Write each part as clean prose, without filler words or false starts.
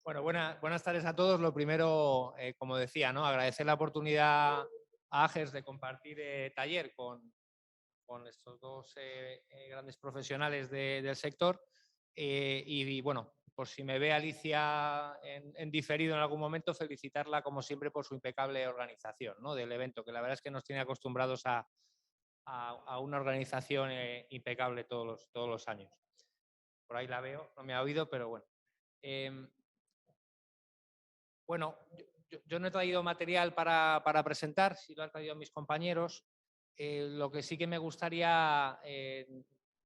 Bueno, buenas tardes a todos. Lo primero, como decía, ¿no? Agradecer la oportunidad a AGES de compartir taller con estos dos grandes profesionales del sector. Bueno, por si me ve Alicia en diferido en algún momento, felicitarla como siempre por su impecable organización, ¿no? Del evento, que la verdad es que nos tiene acostumbrados a una organización impecable todos los años. Por ahí la veo, no me ha oído, pero bueno. Em, Bueno, yo no he traído material para presentar, sí lo han traído mis compañeros. Lo que sí que me gustaría,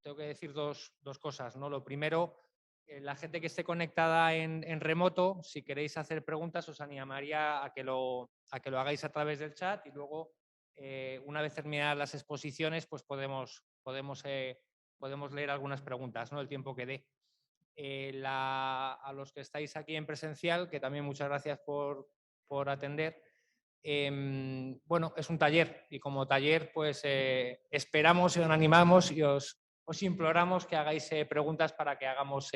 tengo que decir dos cosas, ¿no? Lo primero, la gente que esté conectada en remoto, si queréis hacer preguntas, os animaría a que lo hagáis a través del chat y luego, una vez terminadas las exposiciones, pues podemos leer algunas preguntas, ¿no? El tiempo que dé. A los que estáis aquí en presencial, que también muchas gracias por atender. Bueno, es un taller y como taller pues esperamos y os animamos y os imploramos que hagáis preguntas para que hagamos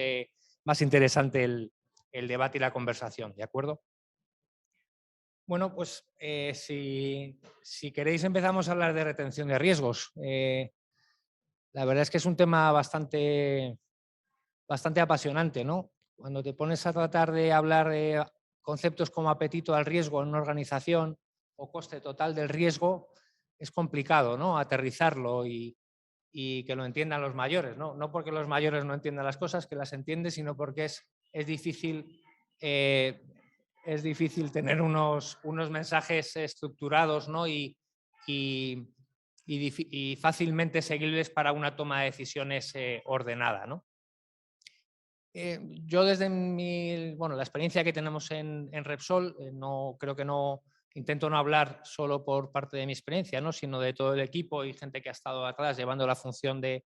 más interesante el debate y la conversación, ¿de acuerdo? Bueno, pues si queréis empezamos a hablar de retención de riesgos. La verdad es que es un tema bastante apasionante, ¿no? Cuando te pones a tratar de hablar de conceptos como apetito al riesgo en una organización o coste total del riesgo, es complicado, ¿no? Aterrizarlo y que lo entiendan los mayores, ¿no? No porque los mayores no entiendan las cosas, que las entienden, sino porque es difícil, eh, es difícil tener unos mensajes estructurados, ¿no? Y fácilmente seguibles para una toma de decisiones ordenada, ¿no? Yo desde la experiencia que tenemos en Repsol, creo que intento no hablar solo por parte de mi experiencia, ¿no? Sino de todo el equipo y gente que ha estado atrás llevando la función de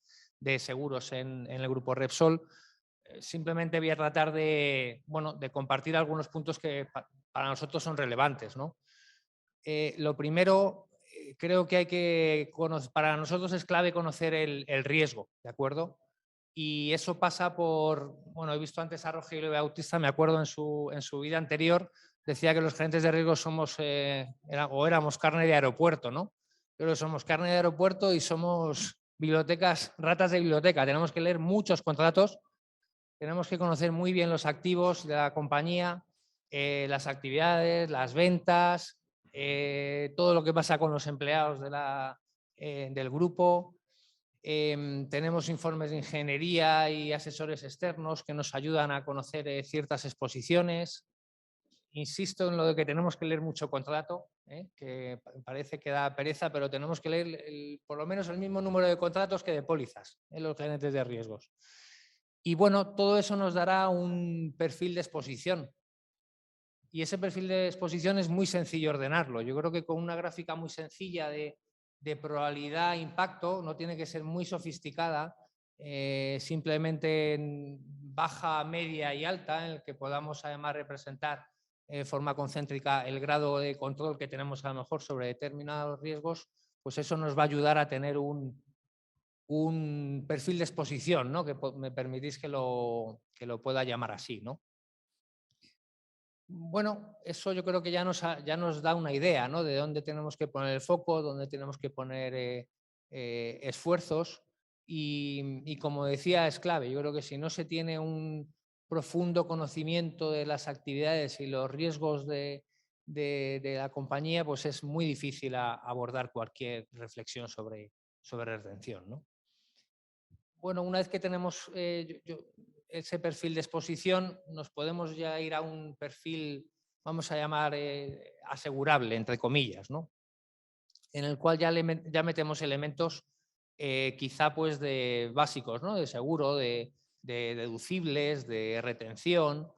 seguros en el grupo Repsol. Simplemente voy a tratar de compartir algunos puntos que para nosotros son relevantes, ¿no? Lo primero, creo que para nosotros es clave conocer el riesgo, ¿de acuerdo? Y eso pasa bueno, he visto antes a Rogelio Bautista, me acuerdo en su vida anterior, decía que los gerentes de riesgo éramos carne de aeropuerto, ¿no? Pero somos carne de aeropuerto y somos ratas de biblioteca. Tenemos que leer muchos contratos, tenemos que conocer muy bien los activos de la compañía, las actividades, las ventas, todo lo que pasa con los empleados del grupo. Tenemos informes de ingeniería y asesores externos que nos ayudan a conocer ciertas exposiciones. Insisto en lo de que tenemos que leer mucho contrato, que parece que da pereza, pero tenemos que leer por lo menos el mismo número de contratos que de pólizas en los gerentes de riesgos. Y bueno, todo eso nos dará un perfil de exposición. Y ese perfil de exposición es muy sencillo ordenarlo. Yo creo que con una gráfica muy sencilla de probabilidad e impacto, no tiene que ser muy sofisticada, simplemente en baja, media y alta, en el que podamos además representar de forma concéntrica el grado de control que tenemos a lo mejor sobre determinados riesgos, pues eso nos va a ayudar a tener un perfil de exposición, ¿no? Que me permitís que lo pueda llamar así, ¿no? Bueno, eso yo creo que ya nos da una idea, ¿no? De dónde tenemos que poner el foco, dónde tenemos que poner esfuerzos y como decía, es clave. Yo creo que si no se tiene un profundo conocimiento de las actividades y los riesgos de la compañía, pues es muy difícil abordar cualquier reflexión sobre retención, ¿no? Bueno, una vez que tenemos ese perfil de exposición, nos podemos ya ir a un perfil, vamos a llamar, asegurable, entre comillas, ¿no? En el cual ya metemos elementos quizá pues de básicos, ¿no? De seguro, de deducibles, de retención,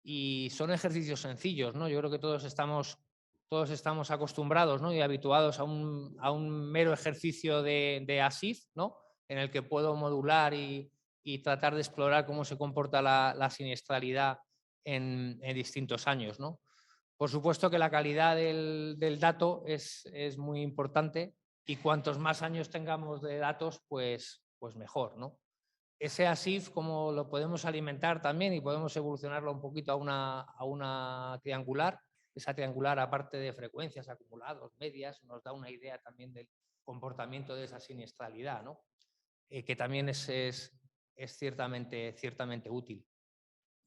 y son ejercicios sencillos, ¿no? Yo creo que todos estamos acostumbrados, ¿no? Y habituados a un mero ejercicio de ASIF, ¿no? En el que puedo modular y tratar de explorar cómo se comporta la siniestralidad en distintos años, ¿no? Por supuesto que la calidad del dato es muy importante y cuantos más años tengamos de datos, pues mejor, ¿no? ese ASIF, ¿cómo lo podemos alimentar también y podemos evolucionarlo un poquito a una triangular? Esa triangular, aparte de frecuencias, acumulados, medias, nos da una idea también del comportamiento de esa siniestralidad, ¿no? Que también es ciertamente útil.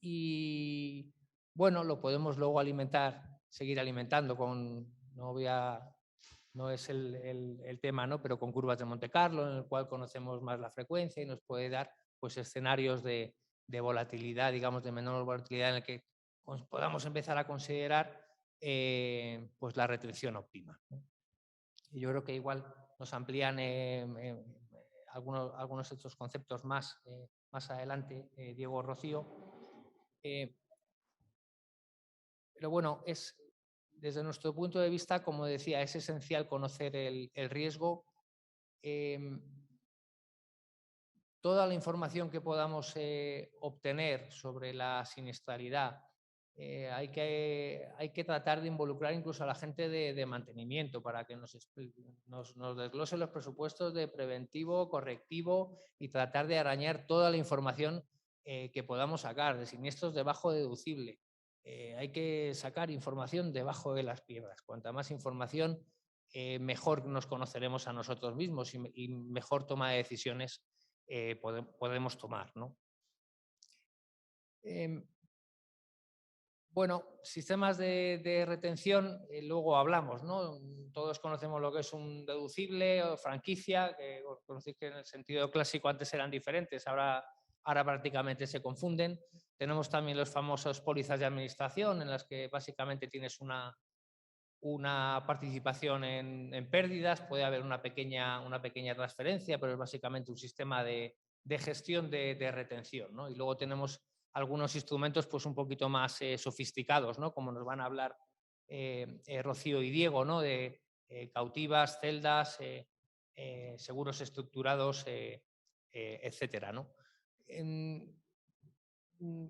Y bueno, lo podemos luego alimentar, seguir alimentando con, no es el tema, ¿no? Pero con curvas de Monte Carlo, en el cual conocemos más la frecuencia y nos puede dar pues, escenarios de volatilidad, digamos, de menor volatilidad, en el que podamos empezar a considerar pues la retención óptima, ¿no? Y yo creo que igual nos amplían algunos de estos conceptos más adelante, Diego Rocío. Pero bueno, desde nuestro punto de vista, como decía, es esencial conocer el riesgo. Toda la información que podamos obtener sobre la siniestralidad, hay que tratar de involucrar incluso a la gente de mantenimiento para que nos desglose los presupuestos de preventivo, correctivo y tratar de arañar toda la información que podamos sacar de siniestros de bajo deducible. Hay que sacar información debajo de las piedras. Cuanta más información, mejor nos conoceremos a nosotros mismos y mejor toma de decisiones podemos tomar, ¿no? Bueno, sistemas de retención, luego hablamos, ¿no? Todos conocemos lo que es un deducible o franquicia, que conocéis que en el sentido clásico antes eran diferentes, ahora prácticamente se confunden. Tenemos también los famosos pólizas de administración, en las que básicamente tienes una participación en pérdidas, puede haber una pequeña transferencia, pero es básicamente un sistema de gestión de retención, ¿no? Y luego tenemos algunos instrumentos pues un poquito más sofisticados, ¿no? Como nos van a hablar Rocío y Diego, ¿no? De cautivas, celdas, seguros estructurados, etcétera, ¿no?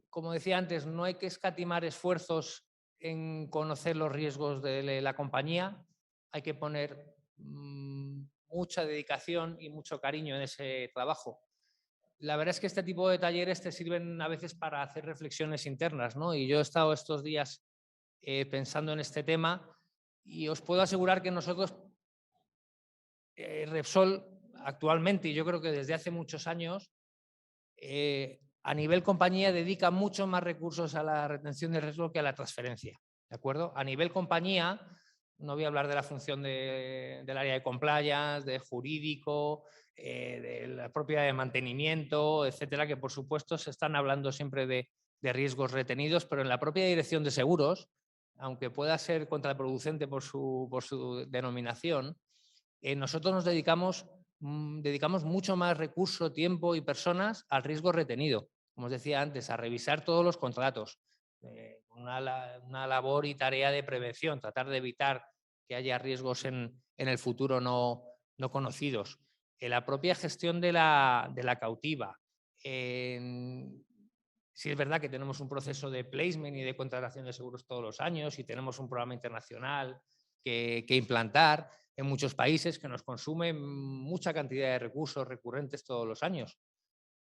Como decía antes, no hay que escatimar esfuerzos en conocer los riesgos de la compañía, hay que poner mucha dedicación y mucho cariño en ese trabajo. La verdad es que este tipo de talleres te sirven a veces para hacer reflexiones internas, ¿no? Y yo he estado estos días pensando en este tema y os puedo asegurar que nosotros, Repsol, actualmente, y yo creo que desde hace muchos años, a nivel compañía dedica mucho más recursos a la retención de riesgo que a la transferencia, ¿de acuerdo? A nivel compañía, no voy a hablar de la función del área de compliance, de jurídico, de la propia de mantenimiento, etcétera, que por supuesto se están hablando siempre de riesgos retenidos, pero en la propia dirección de seguros, aunque pueda ser contraproducente por su denominación, nosotros nos dedicamos mucho más recurso, tiempo y personas al riesgo retenido, como os decía antes, a revisar todos los contratos, una labor y tarea de prevención, tratar de evitar que haya riesgos en el futuro no conocidos. La propia gestión de la cautiva. Sí es verdad que tenemos un proceso de placement y de contratación de seguros todos los años y tenemos un programa internacional que implantar en muchos países que nos consume mucha cantidad de recursos recurrentes todos los años.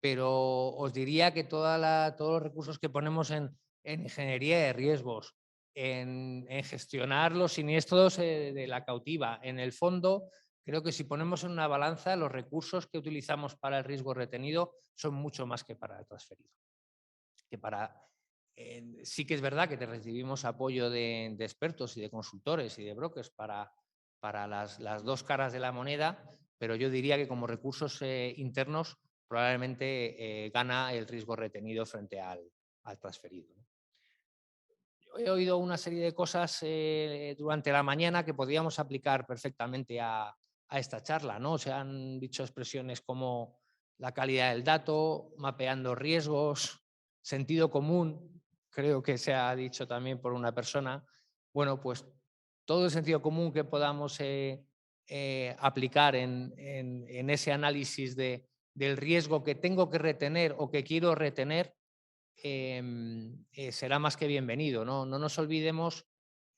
Pero os diría que todos los recursos que ponemos en ingeniería de riesgos, en gestionar los siniestros de la cautiva, en el fondo, creo que si ponemos en una balanza, los recursos que utilizamos para el riesgo retenido son mucho más que para el transferido. Sí que es verdad que recibimos apoyo de expertos y de consultores y de brokers para las dos caras de la moneda, pero yo diría que como recursos internos probablemente gana el riesgo retenido frente al transferido. He oído una serie de cosas durante la mañana que podríamos aplicar perfectamente a esta charla, ¿no? Se han dicho expresiones como la calidad del dato, mapeando riesgos, sentido común, creo que se ha dicho también por una persona. Bueno, pues todo el sentido común que podamos aplicar en ese análisis del riesgo que tengo que retener o que quiero retener, será más que bienvenido. No nos olvidemos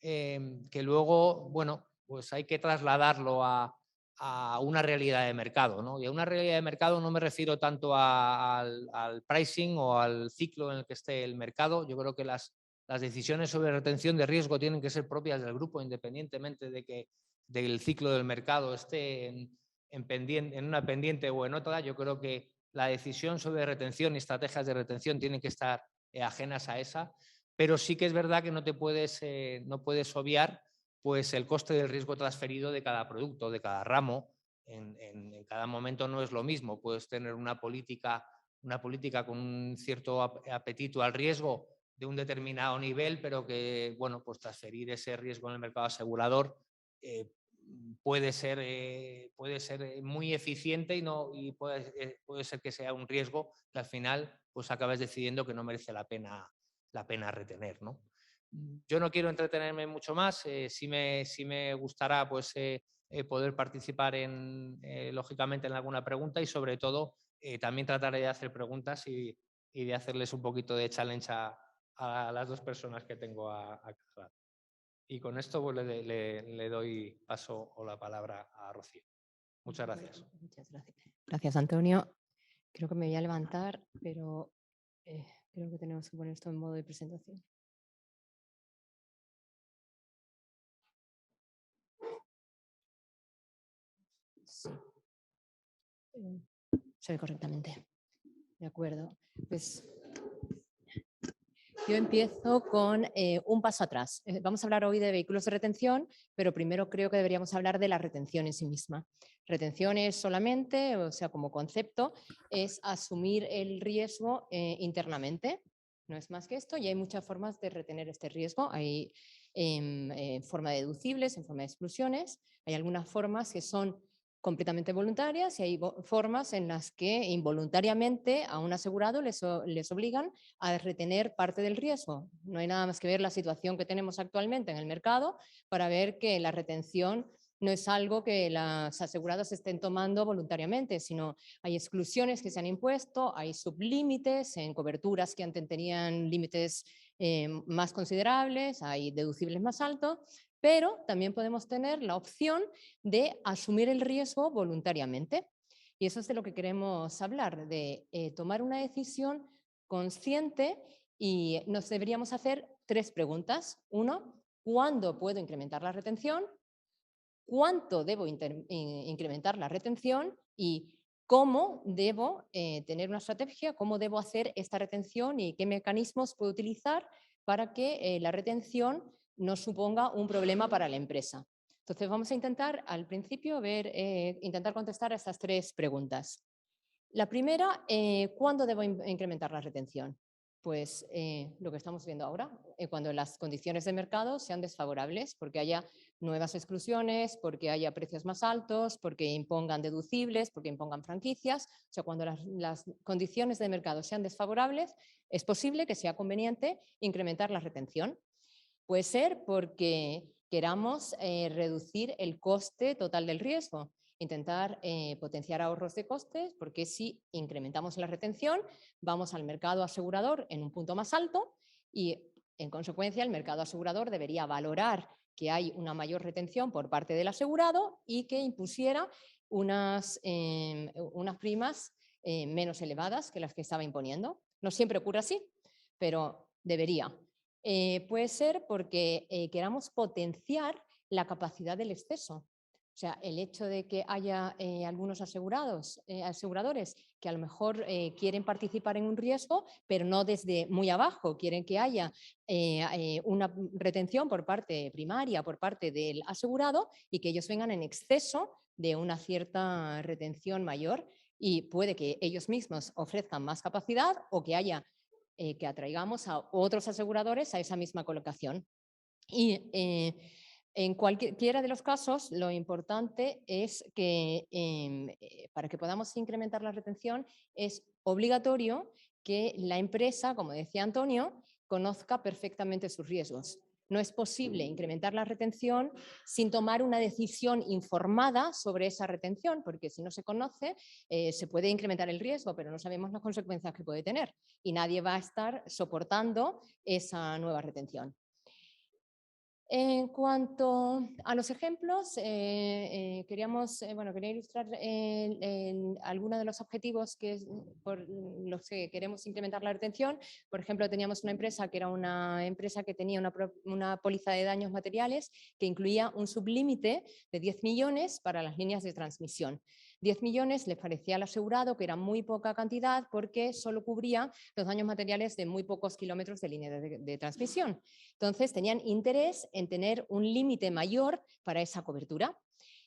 que luego, bueno, pues hay que trasladarlo a a una realidad de mercado, ¿no? Y a una realidad de mercado no me refiero tanto al pricing o al ciclo en el que esté el mercado. Yo creo que las decisiones sobre retención de riesgo tienen que ser propias del grupo, independientemente de que del ciclo del mercado esté en una pendiente o en otra. Yo creo que la decisión sobre retención y estrategias de retención tienen que estar ajenas a esa, pero sí que es verdad que no puedes obviar pues el coste del riesgo transferido de cada producto, de cada ramo. En cada momento no es lo mismo. Puedes tener una política con un cierto apetito al riesgo de un determinado nivel, pero que, bueno, pues transferir ese riesgo en el mercado asegurador puede ser muy eficiente y puede ser que sea un riesgo que al final pues acabes decidiendo que no merece la pena retener, ¿no? Yo no quiero entretenerme mucho más. Sí me gustará pues, poder participar lógicamente en alguna pregunta y sobre todo también trataré de hacer preguntas y de hacerles un poquito de challenge a las dos personas que tengo a cada lado. Y con esto pues, le doy paso o la palabra a Rocío. Muchas gracias. Muchas gracias. Gracias, Antonio. Creo que me voy a levantar, pero creo que tenemos que poner esto en modo de presentación. Sí. Se ve correctamente. De acuerdo. Pues yo empiezo con un paso atrás. Vamos a hablar hoy de vehículos de retención, pero primero creo que deberíamos hablar de la retención en sí misma. Retención es solamente, o sea, como concepto, es asumir el riesgo internamente. No es más que esto y hay muchas formas de retener este riesgo. Hay en forma de deducibles, en forma de exclusiones. Hay algunas formas que son completamente voluntarias y hay formas en las que involuntariamente a un asegurado les obligan a retener parte del riesgo. No hay nada más que ver la situación que tenemos actualmente en el mercado para ver que la retención no es algo que las aseguradoras estén tomando voluntariamente, sino hay exclusiones que se han impuesto, hay sublímites en coberturas que antes tenían límites más considerables, hay deducibles más altos, pero también podemos tener la opción de asumir el riesgo voluntariamente. Y eso es de lo que queremos hablar, de tomar una decisión consciente y nos deberíamos hacer 3 preguntas. Uno, ¿cuándo puedo incrementar la retención? ¿Cuánto debo incrementar la retención? Y cómo debo tener una estrategia, cómo debo hacer esta retención y qué mecanismos puedo utilizar para que la retención no suponga un problema para la empresa. Entonces vamos a intentar al principio intentar contestar a estas 3 preguntas. La primera, ¿cuándo debo incrementar la retención? Pues lo que estamos viendo ahora, cuando las condiciones de mercado sean desfavorables, porque haya nuevas exclusiones, porque haya precios más altos, porque impongan deducibles, porque impongan franquicias. O sea, cuando las condiciones de mercado sean desfavorables, es posible que sea conveniente incrementar la retención. Puede ser porque queramos reducir el coste total del riesgo, intentar potenciar ahorros de costes, porque si incrementamos la retención, vamos al mercado asegurador en un punto más alto y, en consecuencia, el mercado asegurador debería valorar que hay una mayor retención por parte del asegurado y que impusiera unas primas menos elevadas que las que estaba imponiendo. No siempre ocurre así, pero debería. Puede ser porque queramos potenciar la capacidad del exceso. O sea, el hecho de que haya algunos aseguradores que a lo mejor quieren participar en un riesgo, pero no desde muy abajo, quieren que haya una retención por parte primaria, por parte del asegurado, y que ellos vengan en exceso de una cierta retención mayor, y puede que ellos mismos ofrezcan más capacidad o que haya que atraigamos a otros aseguradores a esa misma colocación. Y en cualquiera de los casos, lo importante es que para que podamos incrementar la retención es obligatorio que la empresa, como decía Antonio, conozca perfectamente sus riesgos. No es posible incrementar la retención sin tomar una decisión informada sobre esa retención, porque si no se conoce, se puede incrementar el riesgo, pero no sabemos las consecuencias que puede tener y nadie va a estar soportando esa nueva retención. En cuanto a los ejemplos, quería ilustrar algunos de los objetivos por los que queremos incrementar la retención. Por ejemplo, teníamos una empresa que era una empresa que tenía una póliza de daños materiales que incluía un sublímite de 10 millones para las líneas de transmisión. 10 millones les parecía al asegurado que era muy poca cantidad porque solo cubría los daños materiales de muy pocos kilómetros de línea de transmisión. Entonces, tenían interés en tener un límite mayor para esa cobertura.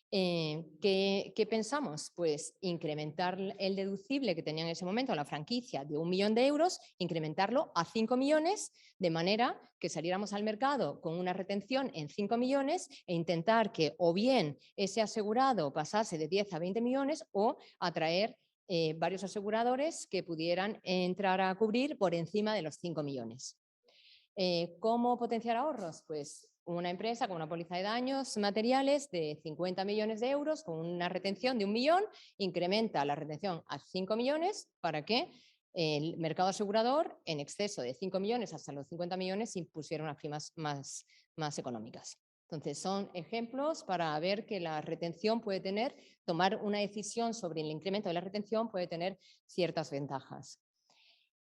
¿Qué pensamos? Pues incrementar el deducible que tenían en ese momento la franquicia de 1 millón de euros, incrementarlo a 5 millones, de manera que saliéramos al mercado con una retención en 5 millones e intentar que o bien ese asegurado pasase de 10 a 20 millones o atraer varios aseguradores que pudieran entrar a cubrir por encima de los 5 millones. ¿Cómo potenciar ahorros? Pues una empresa con una póliza de daños materiales de 50 millones de euros con una retención de 1 millón, incrementa la retención a 5 millones para que el mercado asegurador en exceso de 5 millones hasta los 50 millones impusiera unas primas más económicas. Entonces, son ejemplos para ver que la retención tomar una decisión sobre el incremento de la retención puede tener ciertas ventajas.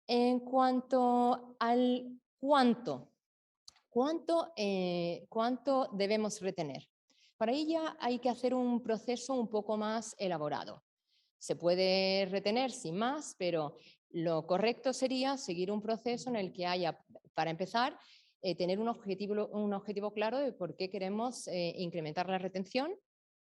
En cuanto al ¿cuánto debemos retener? Para ello hay que hacer un proceso un poco más elaborado. Se puede retener sin más, pero lo correcto sería seguir un proceso en el que haya, para empezar, tener un objetivo claro de por qué queremos incrementar la retención,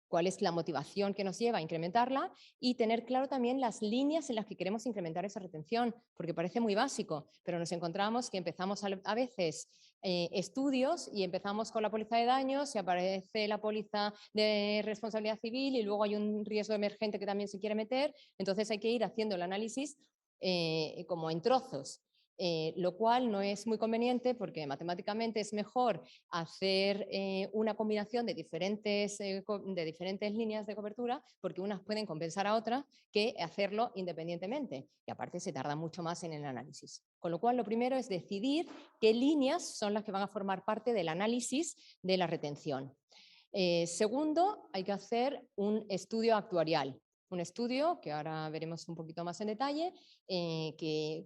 cuál es la motivación que nos lleva a incrementarla y tener claro también las líneas en las que queremos incrementar esa retención, porque parece muy básico, pero nos encontramos que empezamos a veces estudios y empezamos con la póliza de daños y aparece la póliza de responsabilidad civil y luego hay un riesgo emergente que también se quiere meter, entonces hay que ir haciendo el análisis como en trozos. Lo cual no es muy conveniente porque matemáticamente es mejor hacer una combinación de diferentes líneas de cobertura porque unas pueden compensar a otras que hacerlo independientemente y aparte se tarda mucho más en el análisis. Con lo cual lo primero es decidir qué líneas son las que van a formar parte del análisis de la retención. Segundo, hay que hacer un estudio actuarial. Un estudio que ahora veremos un poquito más en detalle, que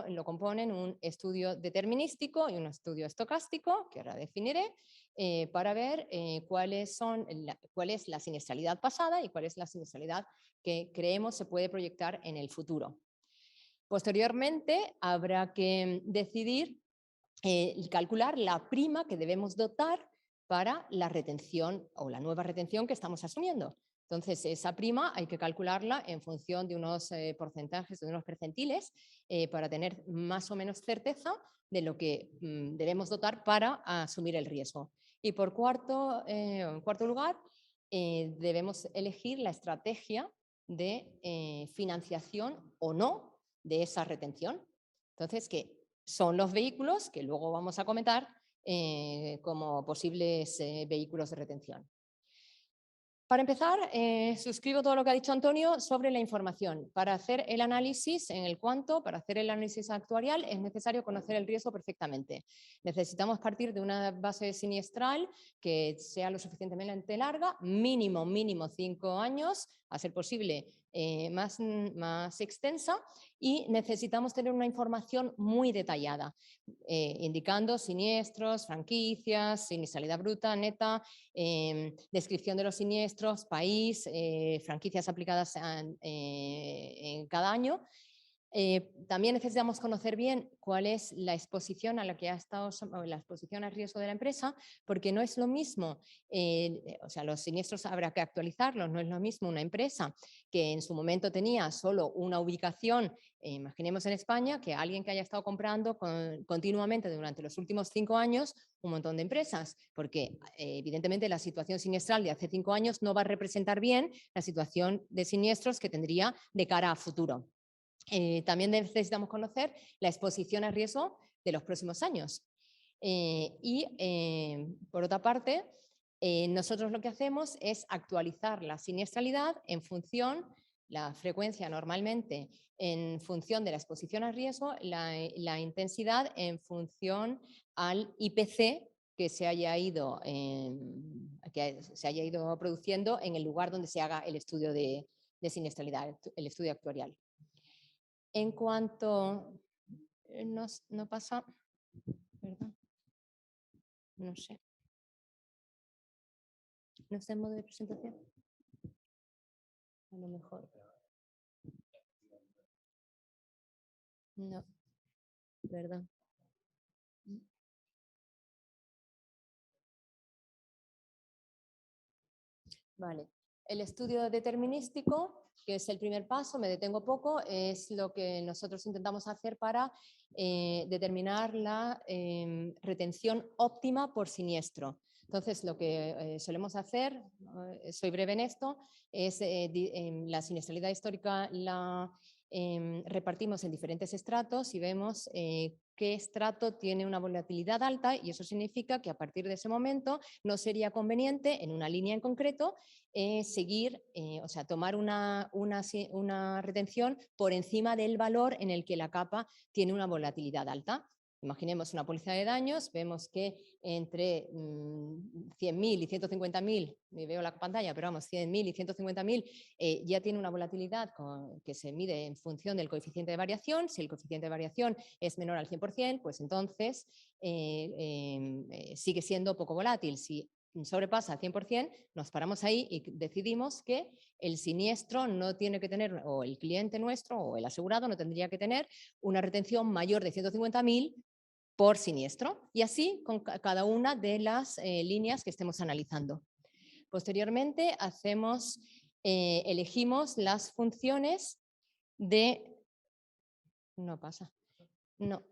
lo componen un estudio determinístico y un estudio estocástico, que ahora definiré, para ver cuál es la siniestralidad pasada y cuál es la siniestralidad que creemos se puede proyectar en el futuro. Posteriormente, habrá que decidir y calcular la prima que debemos dotar para la retención o la nueva retención que estamos asumiendo. Entonces, esa prima hay que calcularla en función de unos porcentajes, de unos percentiles, para tener más o menos certeza de lo que debemos dotar para asumir el riesgo. Y en cuarto lugar, debemos elegir la estrategia de financiación o no de esa retención. Entonces, que son los vehículos que luego vamos a comentar como posibles vehículos de retención. Para empezar, suscribo todo lo que ha dicho Antonio sobre la información. Para hacer el análisis en el cuánto, para hacer el análisis actuarial, es necesario conocer el riesgo perfectamente. Necesitamos partir de una base siniestral que sea lo suficientemente larga, mínimo 5 años, a ser posible más extensa, y necesitamos tener una información muy detallada, indicando siniestros, franquicias, siniestralidad bruta, neta, descripción de los siniestros, país, franquicias aplicadas en cada año. También necesitamos conocer bien cuál es la exposición a la que ha estado, la exposición al riesgo de la empresa, porque no es lo mismo, o sea, los siniestros habrá que actualizarlos, no es lo mismo una empresa que en su momento tenía solo una ubicación, imaginemos en España, que alguien que haya estado comprando continuamente durante los últimos 5 años un montón de empresas, porque evidentemente la situación siniestral de hace 5 años no va a representar bien la situación de siniestros que tendría de cara a futuro. También necesitamos conocer la exposición a riesgo de los próximos años. Por otra parte, nosotros lo que hacemos es actualizar la siniestralidad en función, la frecuencia normalmente en función de la exposición a riesgo, la intensidad en función al IPC que se haya ido produciendo en el lugar donde se haga el estudio de siniestralidad, el estudio actuarial. En cuanto no pasa, perdón, no sé. ¿No está en modo de presentación? A lo mejor. No, perdón. Vale. El estudio determinístico, que es el primer paso, me detengo poco, es lo que nosotros intentamos hacer para determinar la retención óptima por siniestro. Entonces, lo que solemos hacer, soy breve en esto, es la siniestralidad histórica la repartimos en diferentes estratos y vemos qué estrato tiene una volatilidad alta, y eso significa que a partir de ese momento no sería conveniente en una línea en concreto seguir, o sea, tomar una retención por encima del valor en el que la capa tiene una volatilidad alta. Imaginemos una póliza de daños, vemos que entre 100.000 y 150.000, me veo la pantalla, pero vamos, 100.000 y 150.000 ya tiene una volatilidad que se mide en función del coeficiente de variación. Si el coeficiente de variación es menor al 100%, pues entonces sigue siendo poco volátil. Si sobrepasa al 100%, nos paramos ahí y decidimos que el siniestro no tiene que tener, o el cliente nuestro o el asegurado no tendría que tener una retención mayor de 150.000 por siniestro, y así con cada una de las líneas que estemos analizando. Posteriormente elegimos las funciones de... No pasa. No.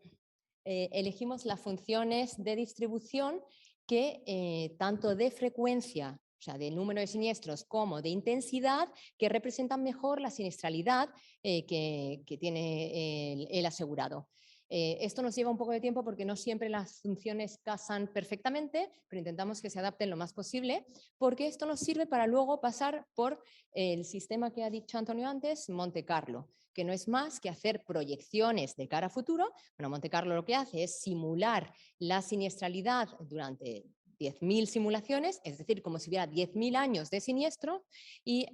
Elegimos las funciones de distribución que tanto de frecuencia, o sea, de número de siniestros, como de intensidad, que representan mejor la siniestralidad que tiene el asegurado. Esto nos lleva un poco de tiempo porque no siempre las funciones casan perfectamente, pero intentamos que se adapten lo más posible, porque esto nos sirve para luego pasar por el sistema que ha dicho Antonio antes, Monte Carlo, que no es más que hacer proyecciones de cara a futuro. Bueno, Monte Carlo lo que hace es simular la siniestralidad durante 10.000 simulaciones, es decir, como si hubiera 10.000 años de siniestro, y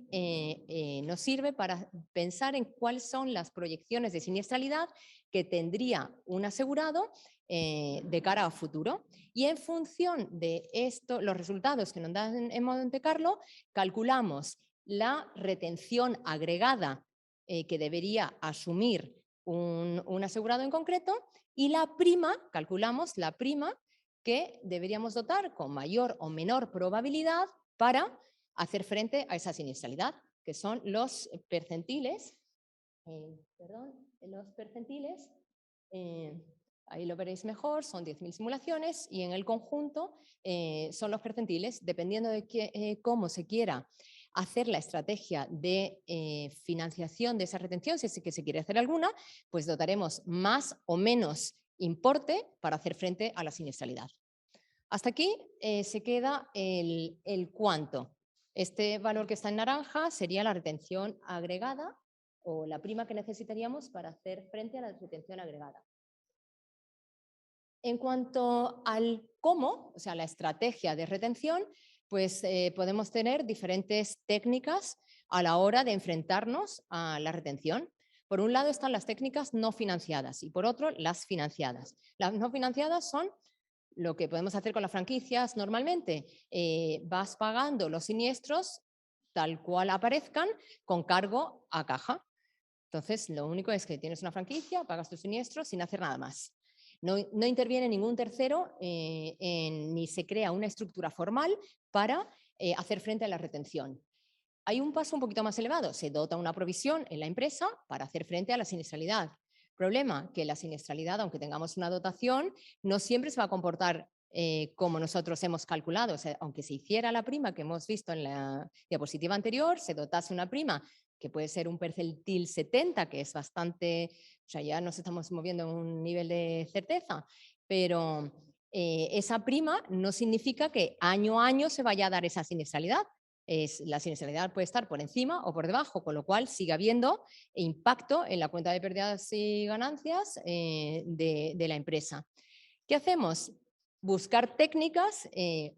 nos sirve para pensar en cuáles son las proyecciones de siniestralidad que tendría un asegurado de cara a futuro. Y en función de esto, los resultados que nos dan en Monte Carlo, calculamos la retención agregada que debería asumir un asegurado en concreto, y la prima, calculamos la prima que deberíamos dotar con mayor o menor probabilidad para hacer frente a esa siniestralidad, que son los percentiles. Los percentiles, ahí lo veréis mejor, son 10.000 simulaciones, y en el conjunto son los percentiles, dependiendo de cómo se quiera hacer la estrategia de financiación de esa retención, si es que se quiere hacer alguna, pues dotaremos más o menos importe para hacer frente a la siniestralidad. Hasta aquí se queda el cuánto. Este valor que está en naranja sería la retención agregada, o la prima que necesitaríamos para hacer frente a la retención agregada. En cuanto al cómo, o sea, la estrategia de retención, pues podemos tener diferentes técnicas a la hora de enfrentarnos a la retención. Por un lado están las técnicas no financiadas y por otro las financiadas. Las no financiadas son lo que podemos hacer con las franquicias normalmente. Vas pagando los siniestros tal cual aparezcan con cargo a caja. Entonces, lo único es que tienes una franquicia, pagas tus siniestros sin hacer nada más. No interviene ningún tercero ni se crea una estructura formal para hacer frente a la retención. Hay un paso un poquito más elevado. Se dota una provisión en la empresa para hacer frente a la siniestralidad. Problema, que la siniestralidad, aunque tengamos una dotación, no siempre se va a comportar como nosotros hemos calculado. O sea, aunque se hiciera la prima que hemos visto en la diapositiva anterior, se dotase una prima que puede ser un percentil 70, que es bastante, o sea, ya nos estamos moviendo a un nivel de certeza, pero esa prima no significa que año a año se vaya a dar esa siniestralidad. La siniestralidad puede estar por encima o por debajo, con lo cual sigue habiendo impacto en la cuenta de pérdidas y ganancias de la empresa. ¿Qué hacemos? buscar técnicas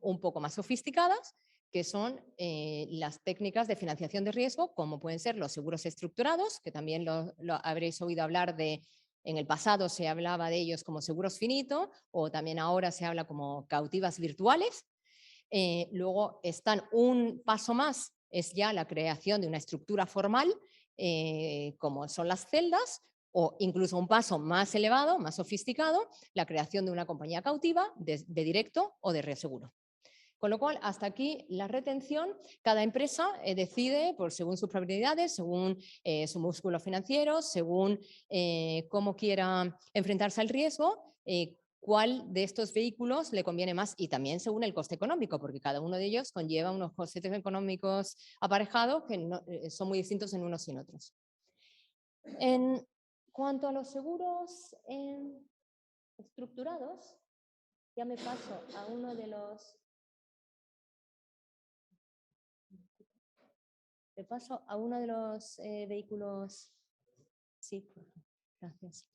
un poco más sofisticadas, que son las técnicas de financiación de riesgo, como pueden ser los seguros estructurados, que también lo habréis oído hablar de. En el pasado se hablaba de ellos como seguros finito, o también ahora se habla como cautivas virtuales. Luego están un paso más, es ya la creación de una estructura formal, como son las celdas, o incluso un paso más elevado, más sofisticado, la creación de una compañía cautiva de directo o de reaseguro. Con lo cual, hasta aquí la retención, cada empresa decide, según sus probabilidades, según su músculo financiero, según cómo quiera enfrentarse al riesgo, cuál de estos vehículos le conviene más, y también según el coste económico, porque cada uno de ellos conlleva unos costes económicos aparejados que son muy distintos en unos y en otros. En cuanto a los seguros estructurados, ya me paso a uno de los... Le paso a uno de los vehículos. Sí, gracias.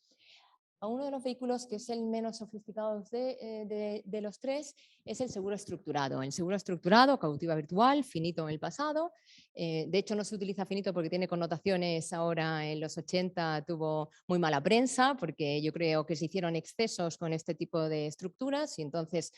A uno de los vehículos que es el menos sofisticado de los tres es el seguro estructurado. El seguro estructurado, cautiva virtual, finito en el pasado. De hecho, no se utiliza finito porque tiene connotaciones ahora. En los 80 tuvo muy mala prensa porque yo creo que se hicieron excesos con este tipo de estructuras y entonces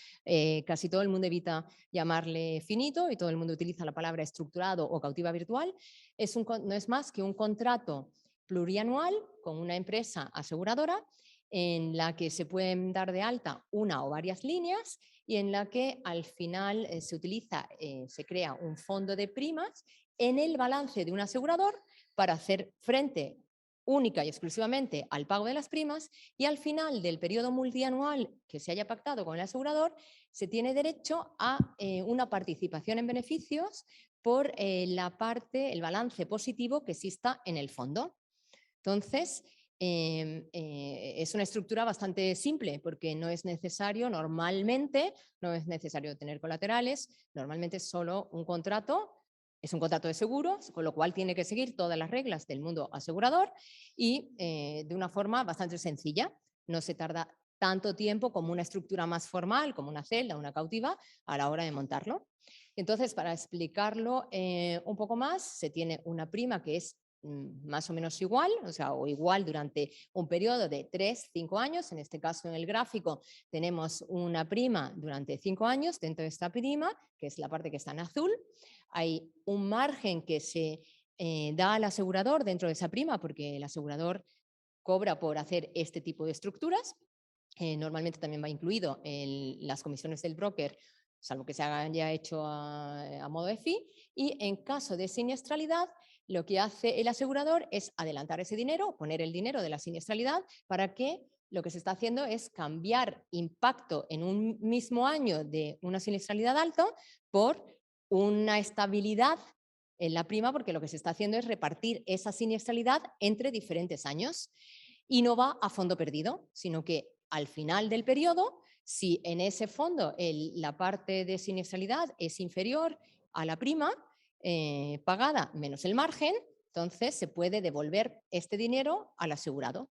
casi todo el mundo evita llamarle finito y todo el mundo utiliza la palabra estructurado o cautiva virtual. No es más que un contrato plurianual con una empresa aseguradora en la que se pueden dar de alta una o varias líneas y en la que al final se crea un fondo de primas en el balance de un asegurador para hacer frente única y exclusivamente al pago de las primas, y al final del periodo multianual que se haya pactado con el asegurador se tiene derecho a una participación en beneficios por el balance positivo que exista en el fondo. Entonces, es una estructura bastante simple porque no es necesario tener colaterales, normalmente es solo un contrato, es un contrato de seguros, con lo cual tiene que seguir todas las reglas del mundo asegurador y de una forma bastante sencilla. No se tarda tanto tiempo como una estructura más formal, como una celda, una cautiva, a la hora de montarlo. Entonces, para explicarlo un poco más, se tiene una prima que es más o menos igual, o igual durante un periodo de 3-5 años. En este caso, en el gráfico, tenemos una prima durante 5 años. Dentro de esta prima, que es la parte que está en azul, hay un margen que se da al asegurador dentro de esa prima, porque el asegurador cobra por hacer este tipo de estructuras. Normalmente también va incluido las comisiones del broker, salvo que se haya hecho a modo de fee, y en caso de siniestralidad, lo que hace el asegurador es adelantar ese dinero, poner el dinero de la siniestralidad, para que lo que se está haciendo es cambiar impacto en un mismo año de una siniestralidad alta por una estabilidad en la prima, porque lo que se está haciendo es repartir esa siniestralidad entre diferentes años y no va a fondo perdido, sino que al final del periodo, si en ese fondo la parte de siniestralidad es inferior a la prima pagada menos el margen, entonces se puede devolver este dinero al asegurado.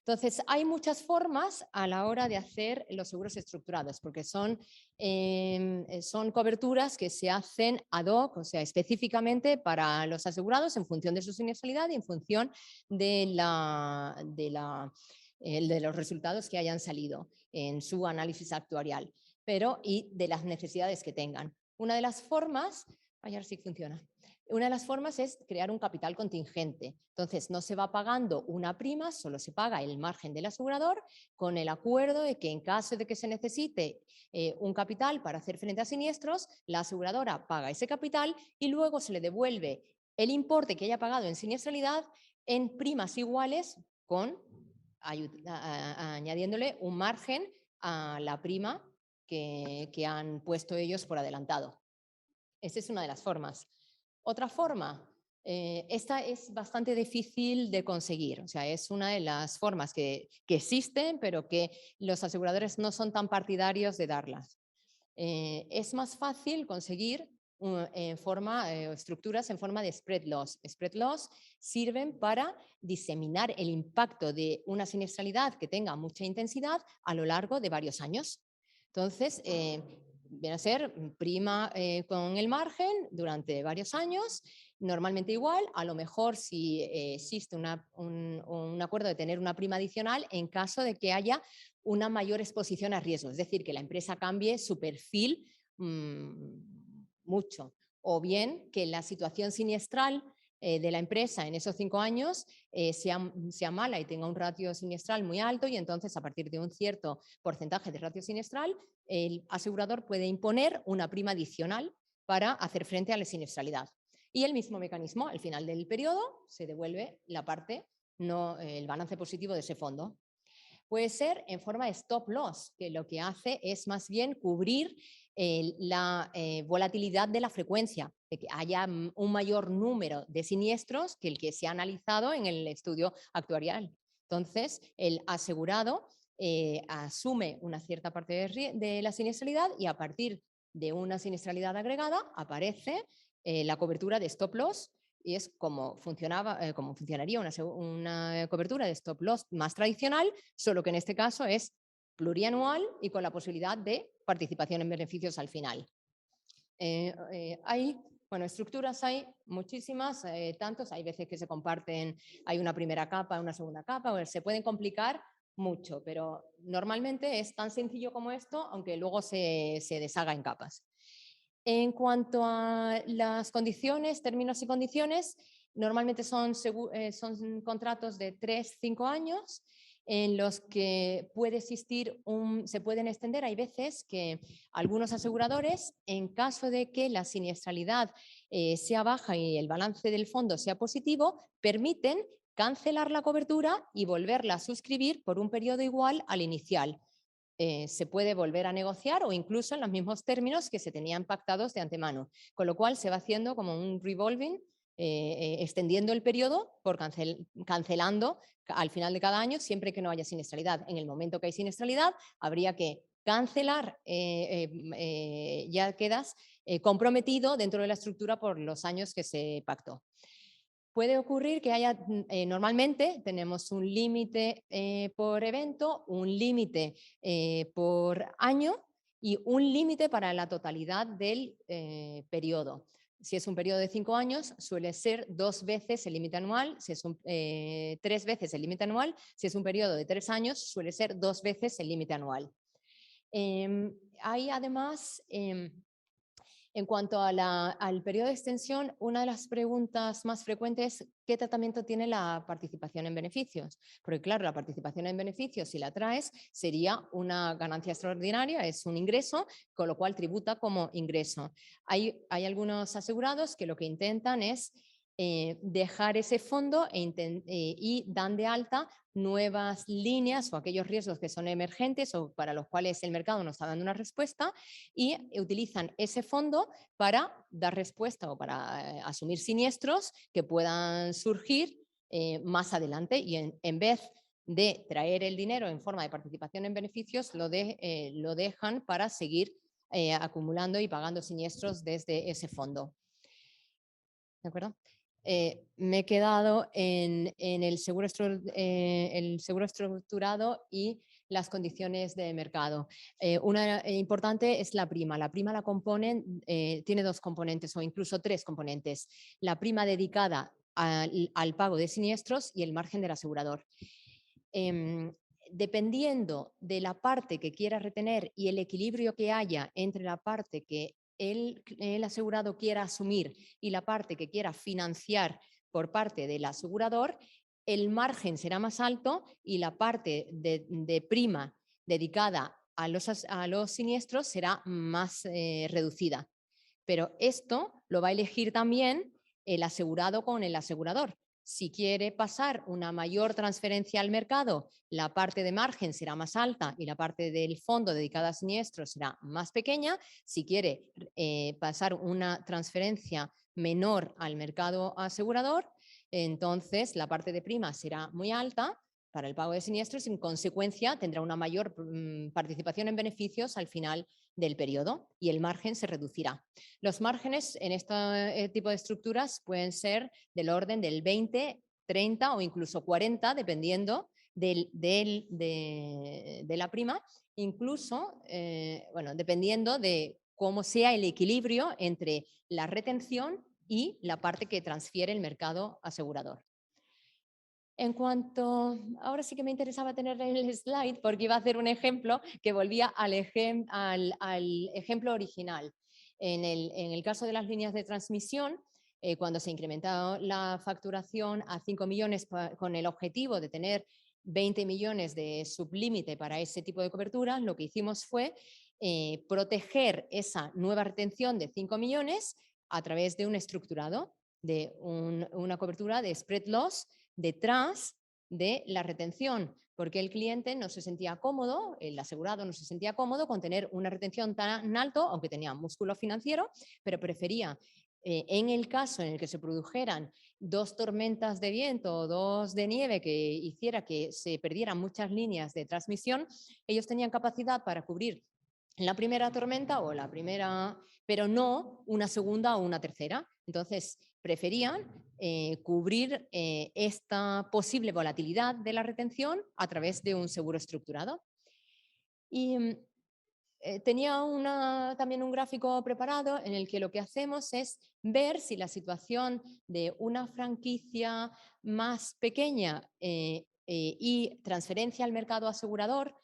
Entonces, hay muchas formas a la hora de hacer los seguros estructurados, porque son coberturas que se hacen ad hoc, o sea, específicamente para los asegurados en función de su siniestralidad y en función de los resultados que hayan salido en su análisis actuarial, y de las necesidades que tengan. Una de las formas, a ver si funciona. Una de las formas es crear un capital contingente. Entonces, no se va pagando una prima, solo se paga el margen del asegurador, con el acuerdo de que en caso de que se necesite un capital para hacer frente a siniestros, la aseguradora paga ese capital y luego se le devuelve el importe que haya pagado en siniestralidad en primas iguales, añadiéndole un margen a la prima que han puesto ellos por adelantado. Esta es una de las formas. Otra forma, esta es bastante difícil de conseguir, o sea, es una de las formas que existen, pero que los aseguradores no son tan partidarios de darlas. Es más fácil conseguir estructuras en forma de spread loss. Spread loss sirven para diseminar el impacto de una siniestralidad que tenga mucha intensidad a lo largo de varios años. Entonces, viene a ser prima con el margen durante varios años, normalmente igual, a lo mejor si existe un acuerdo de tener una prima adicional en caso de que haya una mayor exposición a riesgo, es decir, que la empresa cambie su perfil mucho, o bien que la situación siniestral de la empresa en esos 5 años sea mala y tenga un ratio siniestral muy alto, y entonces a partir de un cierto porcentaje de ratio siniestral el asegurador puede imponer una prima adicional para hacer frente a la siniestralidad. Y el mismo mecanismo, al final del periodo, se devuelve la parte, el balance positivo de ese fondo. Puede ser en forma de stop loss, que lo que hace es más bien cubrir la volatilidad de la frecuencia, de que haya un mayor número de siniestros que el que se ha analizado en el estudio actuarial. Entonces, el asegurado asume una cierta parte de la siniestralidad, y a partir de una siniestralidad agregada aparece la cobertura de stop loss, y es como funcionaría una cobertura de stop loss más tradicional, solo que en este caso es plurianual y con la posibilidad de participación en beneficios al final. Estructuras hay muchísimas, tantos, hay veces que se comparten, hay una primera capa, una segunda capa, se pueden complicar mucho, pero normalmente es tan sencillo como esto, aunque luego se deshaga en capas. En cuanto a las condiciones, términos y condiciones, normalmente son contratos de 3-5 años en los que se pueden extender. Hay veces que algunos aseguradores, en caso de que la siniestralidad sea baja y el balance del fondo sea positivo, permiten cancelar la cobertura y volverla a suscribir por un periodo igual al inicial. Se puede volver a negociar o incluso en los mismos términos que se tenían pactados de antemano, con lo cual se va haciendo como un revolving, extendiendo el periodo cancelando al final de cada año siempre que no haya siniestralidad. En el momento que hay siniestralidad habría que cancelar, ya quedas comprometido dentro de la estructura por los años que se pactó. Puede ocurrir que haya, normalmente tenemos un límite por evento, un límite por año y un límite para la totalidad del periodo. Si es un periodo de 5 años, suele ser 2 veces el límite anual. Si es 3 veces el límite anual. Si es un periodo de 3 años, suele ser 2 veces el límite anual. Hay además... En cuanto al periodo de extensión, una de las preguntas más frecuentes es ¿qué tratamiento tiene la participación en beneficios? Porque claro, la participación en beneficios, si la traes, sería una ganancia extraordinaria, es un ingreso, con lo cual tributa como ingreso. Hay algunos asegurados que lo que intentan es dejar ese fondo y dan de alta nuevas líneas o aquellos riesgos que son emergentes o para los cuales el mercado no está dando una respuesta, y utilizan ese fondo para dar respuesta o para asumir siniestros que puedan surgir más adelante, y en vez de traer el dinero en forma de participación en beneficios, lo dejan para seguir acumulando y pagando siniestros desde ese fondo. ¿De acuerdo? Me he quedado en el seguro estructurado y las condiciones de mercado. Una importante es la prima. La prima la componen, tiene 2 componentes o incluso 3 componentes. La prima dedicada al pago de siniestros y el margen del asegurador. Dependiendo de la parte que quiera retener y el equilibrio que haya entre la parte que el asegurado quiera asumir y la parte que quiera financiar por parte del asegurador, el margen será más alto y la parte de prima dedicada a los siniestros será más reducida. Pero esto lo va a elegir también el asegurado con el asegurador. Si quiere pasar una mayor transferencia al mercado, la parte de margen será más alta y la parte del fondo dedicada a siniestros será más pequeña. Si quiere pasar una transferencia menor al mercado asegurador, entonces la parte de prima será muy alta para el pago de siniestros y en consecuencia tendrá una mayor participación en beneficios al final del periodo y el margen se reducirá. Los márgenes en este tipo de estructuras pueden ser del orden del 20, 30 o incluso 40, dependiendo de la prima. incluso, bueno, dependiendo de cómo sea el equilibrio entre la retención y la parte que transfiere el mercado asegurador. En cuanto, ahora sí que me interesaba tener el slide porque iba a hacer un ejemplo que volvía al ejemplo original. En el caso de las líneas de transmisión, cuando se incrementó la facturación a 5 millones con el objetivo de tener 20 millones de sublímite para ese tipo de cobertura, lo que hicimos fue proteger esa nueva retención de 5 millones a través de un estructurado, de una cobertura de spread loss detrás de la retención, porque el cliente no se sentía cómodo, el asegurado no se sentía cómodo con tener una retención tan alto, aunque tenía músculo financiero, pero prefería, en el caso en el que se produjeran 2 tormentas de viento o 2 de nieve que hiciera que se perdieran muchas líneas de transmisión, ellos tenían capacidad para cubrir la primera tormenta o la primera, pero no una segunda o una tercera. Entonces, preferían cubrir esta posible volatilidad de la retención a través de un seguro estructurado. Y tenía también un gráfico preparado en el que lo que hacemos es ver si la situación de una franquicia más pequeña y transferencia al mercado asegurador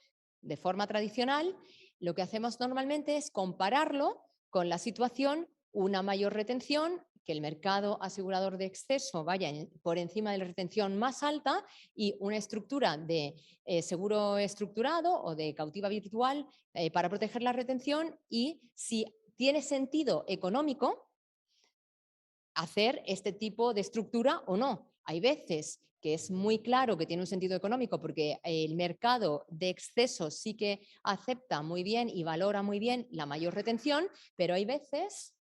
de forma tradicional, lo que hacemos normalmente es compararlo con la situación, una mayor retención, que el mercado asegurador de exceso vaya por encima de la retención más alta y una estructura de seguro estructurado o de cautiva virtual para proteger la retención, y si tiene sentido económico hacer este tipo de estructura o no. Hay veces que es muy claro que tiene un sentido económico porque el mercado de exceso sí que acepta muy bien y valora muy bien la mayor retención, pero hay veces,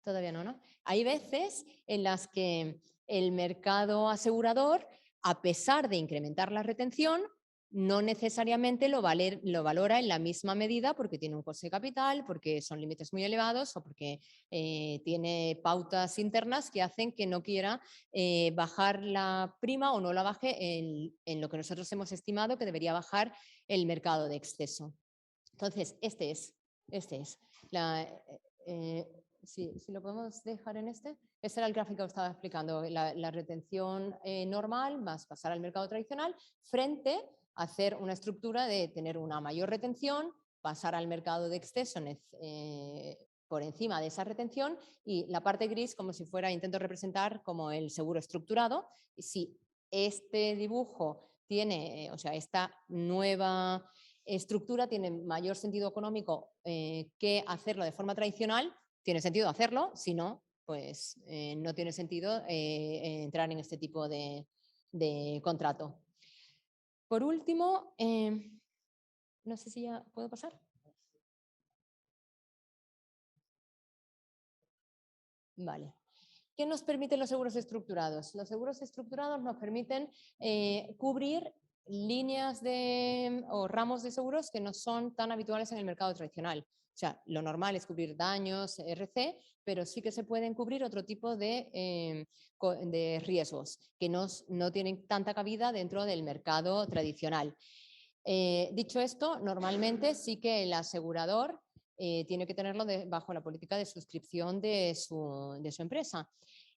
todavía no, hay veces en las que el mercado asegurador, a pesar de incrementar la retención, no necesariamente lo valora en la misma medida porque tiene un coste de capital, porque son límites muy elevados o porque tiene pautas internas que hacen que no quiera bajar la prima o no la baje en lo que nosotros hemos estimado que debería bajar el mercado de exceso. Entonces, este es. Si lo podemos dejar en este. Ese era el gráfico que estaba explicando, la retención normal más pasar al mercado tradicional frente a hacer una estructura de tener una mayor retención, pasar al mercado de exceso por encima de esa retención, y la parte gris como si fuera, intento representar como el seguro estructurado. Y si este dibujo tiene, o sea, esta nueva estructura tiene mayor sentido económico que hacerlo de forma tradicional, tiene sentido hacerlo, si no, pues no tiene sentido entrar en este tipo de contrato. Por último, no sé si ya puedo pasar. Vale. ¿Qué nos permiten los seguros estructurados? Los seguros estructurados nos permiten cubrir líneas o ramos de seguros que no son tan habituales en el mercado tradicional. O sea, lo normal es cubrir daños, RC, pero sí que se pueden cubrir otro tipo de riesgos que no tienen tanta cabida dentro del mercado tradicional. Dicho esto, normalmente sí que el asegurador tiene que tenerlo bajo la política de suscripción de su empresa.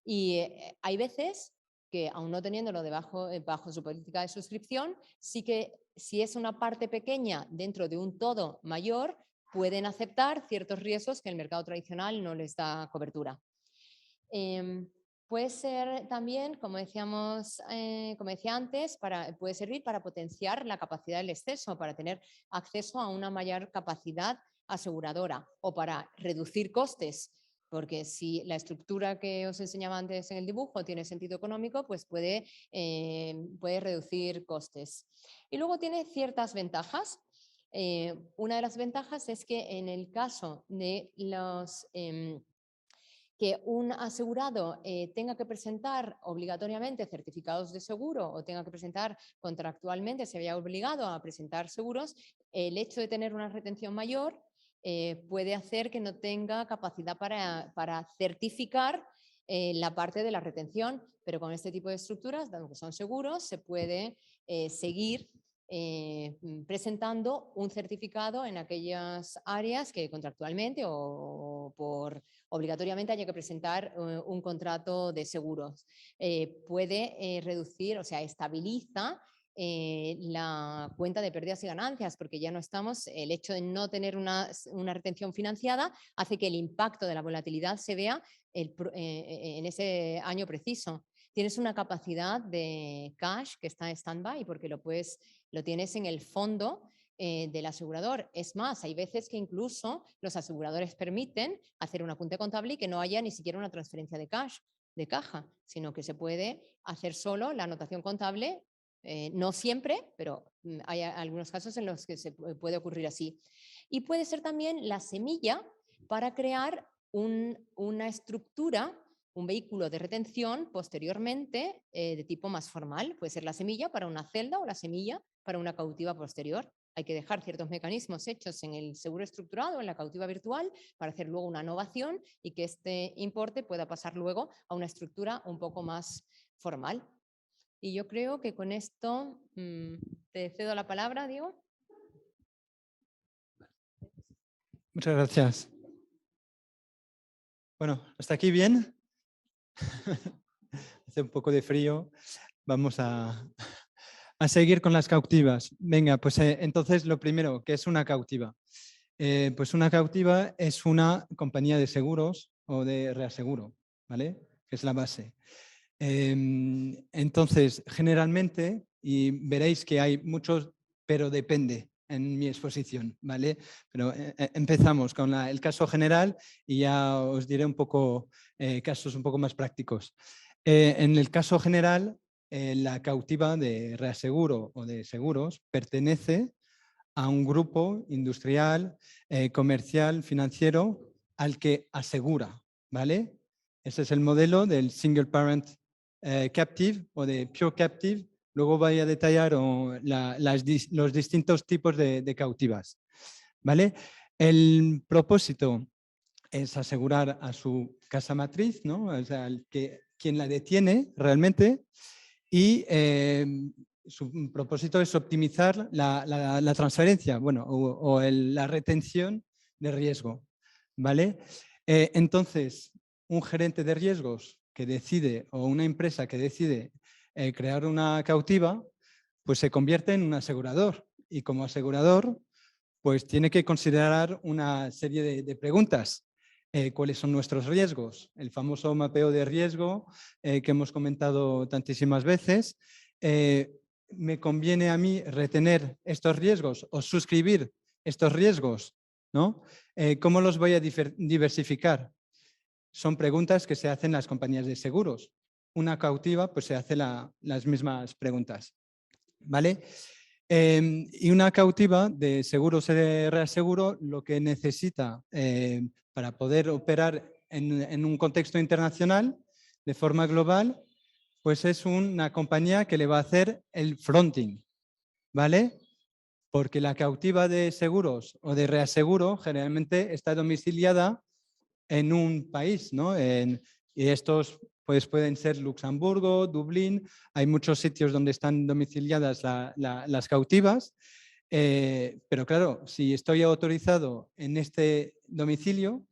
Y hay veces que, aún no teniéndolo bajo su política de suscripción, sí que si es una parte pequeña dentro de un todo mayor, pueden aceptar ciertos riesgos que el mercado tradicional no les da cobertura. Puede ser también, como decíamos, como decía antes, puede servir para potenciar la capacidad del exceso, para tener acceso a una mayor capacidad aseguradora o para reducir costes, porque si la estructura que os enseñaba antes en el dibujo tiene sentido económico, pues puede reducir costes. Y luego tiene ciertas ventajas. Una de las ventajas es que en el caso de los que un asegurado tenga que presentar obligatoriamente certificados de seguro o tenga que presentar contractualmente, se había obligado a presentar seguros, el hecho de tener una retención mayor puede hacer que no tenga capacidad para certificar la parte de la retención, pero con este tipo de estructuras, dado que son seguros, se puede seguir presentando un certificado en aquellas áreas que contractualmente o por obligatoriamente haya que presentar un contrato de seguros. Puede reducir, o sea, estabiliza la cuenta de pérdidas y ganancias, porque ya no estamos, el hecho de no tener una retención financiada hace que el impacto de la volatilidad se vea en ese año preciso. Tienes una capacidad de cash que está en stand-by porque lo tienes en el fondo del asegurador. Es más, hay veces que incluso los aseguradores permiten hacer un apunte contable y que no haya ni siquiera una transferencia de cash, de caja, sino que se puede hacer solo la anotación contable. No siempre, pero hay algunos casos en los que se puede ocurrir así. Y puede ser también la semilla para crear una estructura, un vehículo de retención posteriormente de tipo más formal. Puede ser la semilla para una celda o la semilla para una cautiva posterior. Hay que dejar ciertos mecanismos hechos en el seguro estructurado, en la cautiva virtual, para hacer luego una novación y que este importe pueda pasar luego a una estructura un poco más formal. Y yo creo que con esto te cedo la palabra, Diego. Muchas gracias. Bueno, ¿hasta aquí bien? Hace un poco de frío. Vamos a seguir con las cautivas. Venga, pues entonces lo primero, ¿qué es una cautiva? Pues una cautiva es una compañía de seguros o de reaseguro, ¿vale? Que es la base. Entonces, generalmente, y veréis que hay muchos, pero depende en mi exposición, ¿vale? Pero empezamos con el caso general y ya os diré un poco casos un poco más prácticos. En el caso general, la cautiva de reaseguro o de seguros pertenece a un grupo industrial, comercial, financiero, al que asegura, ¿vale? Ese es el modelo del Single Parent Captive o de Pure Captive. Luego voy a detallar los distintos tipos de cautivas, ¿vale? El propósito es asegurar a su casa matriz, ¿no? O sea, quien la detiene realmente, y su propósito es optimizar la transferencia, bueno, o la retención de riesgo, ¿vale? Entonces, un gerente de riesgos que decide, o una empresa que decide crear una cautiva, pues se convierte en un asegurador, y como asegurador, pues tiene que considerar una serie de preguntas. ¿Cuáles son nuestros riesgos? El famoso mapeo de riesgo que hemos comentado tantísimas veces. ¿Me conviene a mí retener estos riesgos o suscribir estos riesgos? ¿No? ¿Cómo los voy a diversificar? Son preguntas que se hacen las compañías de seguros. Una cautiva pues se hace las mismas preguntas, ¿vale? Y una cautiva de seguros de reaseguro lo que necesita para poder operar en un contexto internacional de forma global, pues es una compañía que le va a hacer el fronting, ¿vale? Porque la cautiva de seguros o de reaseguro generalmente está domiciliada en un país, ¿no? Y estos pues, pueden ser Luxemburgo, Dublín, hay muchos sitios donde están domiciliadas las cautivas, pero claro, si estoy autorizado en este domicilio,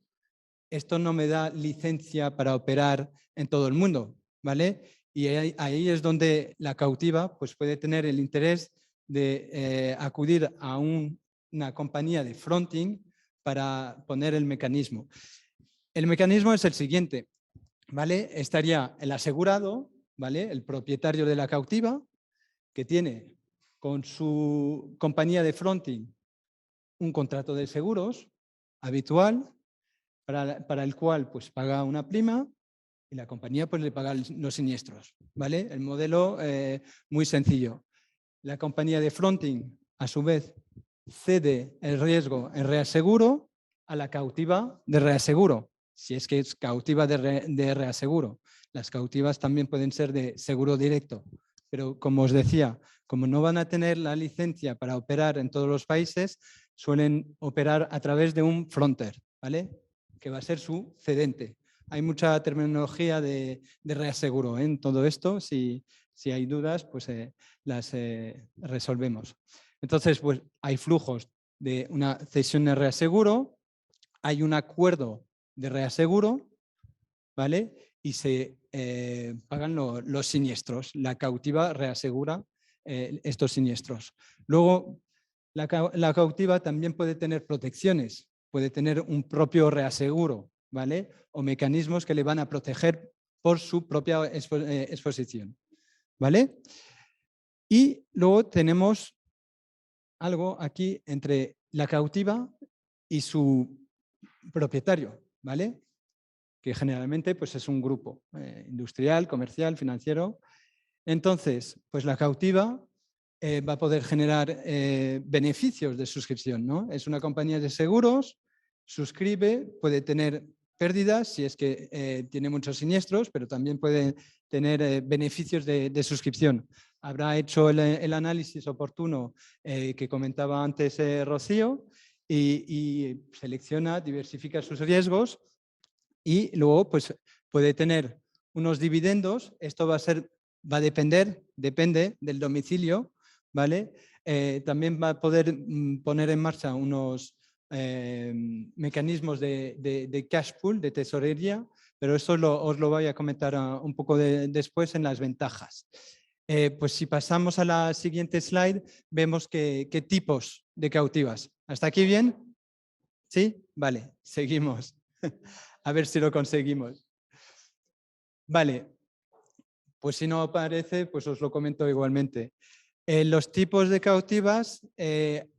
esto no me da licencia para operar en todo el mundo, ¿vale? Y ahí es donde la cautiva pues, puede tener el interés de acudir a una compañía de fronting para poner el mecanismo. El mecanismo es el siguiente, ¿vale? Estaría el asegurado, ¿vale? El propietario de la cautiva, que tiene con su compañía de fronting un contrato de seguros habitual para el cual pues paga una prima y la compañía pues le paga los siniestros, ¿vale? El modelo muy sencillo. La compañía de fronting, a su vez, cede el riesgo en reaseguro a la cautiva de reaseguro, si es que es cautiva de reaseguro. Las cautivas también pueden ser de seguro directo, pero como os decía, como no van a tener la licencia para operar en todos los países, suelen operar a través de un fronter, ¿vale? Que va a ser su cedente. Hay mucha terminología de reaseguro en todo esto. Si si hay dudas, pues las resolvemos. Entonces, pues hay flujos de una cesión de reaseguro, hay un acuerdo de reaseguro, ¿vale? Y se pagan los siniestros. La cautiva reasegura estos siniestros. Luego, la cautiva también puede tener protecciones, puede tener un propio reaseguro, ¿vale? O mecanismos que le van a proteger por su propia exposición, ¿vale? Y luego tenemos algo aquí entre la cautiva y su propietario, ¿vale? Que generalmente pues, es un grupo industrial, comercial, financiero. Entonces, pues la cautiva va a poder generar beneficios de suscripción, ¿no? Es una compañía de seguros, suscribe, puede tener pérdidas si es que tiene muchos siniestros, pero también puede tener beneficios de suscripción. Habrá hecho el análisis oportuno que comentaba antes Rocío y selecciona, diversifica sus riesgos y luego pues, puede tener unos dividendos. Esto va a depende del domicilio, ¿vale? También va a poder poner en marcha unos mecanismos de cash pool, de tesorería, pero eso os lo voy a comentar un poco después en las ventajas. Pues si pasamos a la siguiente slide, vemos qué tipos de cautivas. ¿Hasta aquí bien? ¿Sí? Vale, seguimos. A ver si lo conseguimos. Vale, pues si no aparece, pues os lo comento igualmente. Los tipos de cautivas,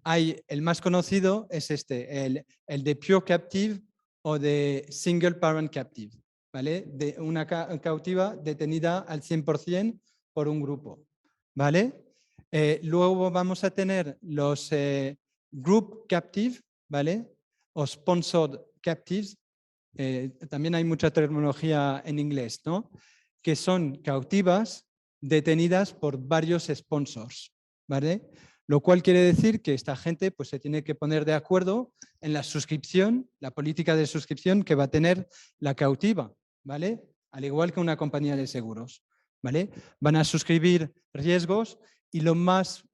hay el más conocido es este, el de Pure Captive o de Single Parent Captive, ¿vale? De una cautiva detenida al 100% por un grupo, ¿vale? Luego vamos a tener los Group Captive, ¿vale? O Sponsored Captives. También hay mucha terminología en inglés, ¿no? Que son cautivas detenidas por varios sponsors, ¿vale? Lo cual quiere decir que esta gente pues, se tiene que poner de acuerdo en la suscripción, la política de suscripción que va a tener la cautiva, ¿vale? Al igual que una compañía de seguros, ¿vale? Van a suscribir riesgos y lo más,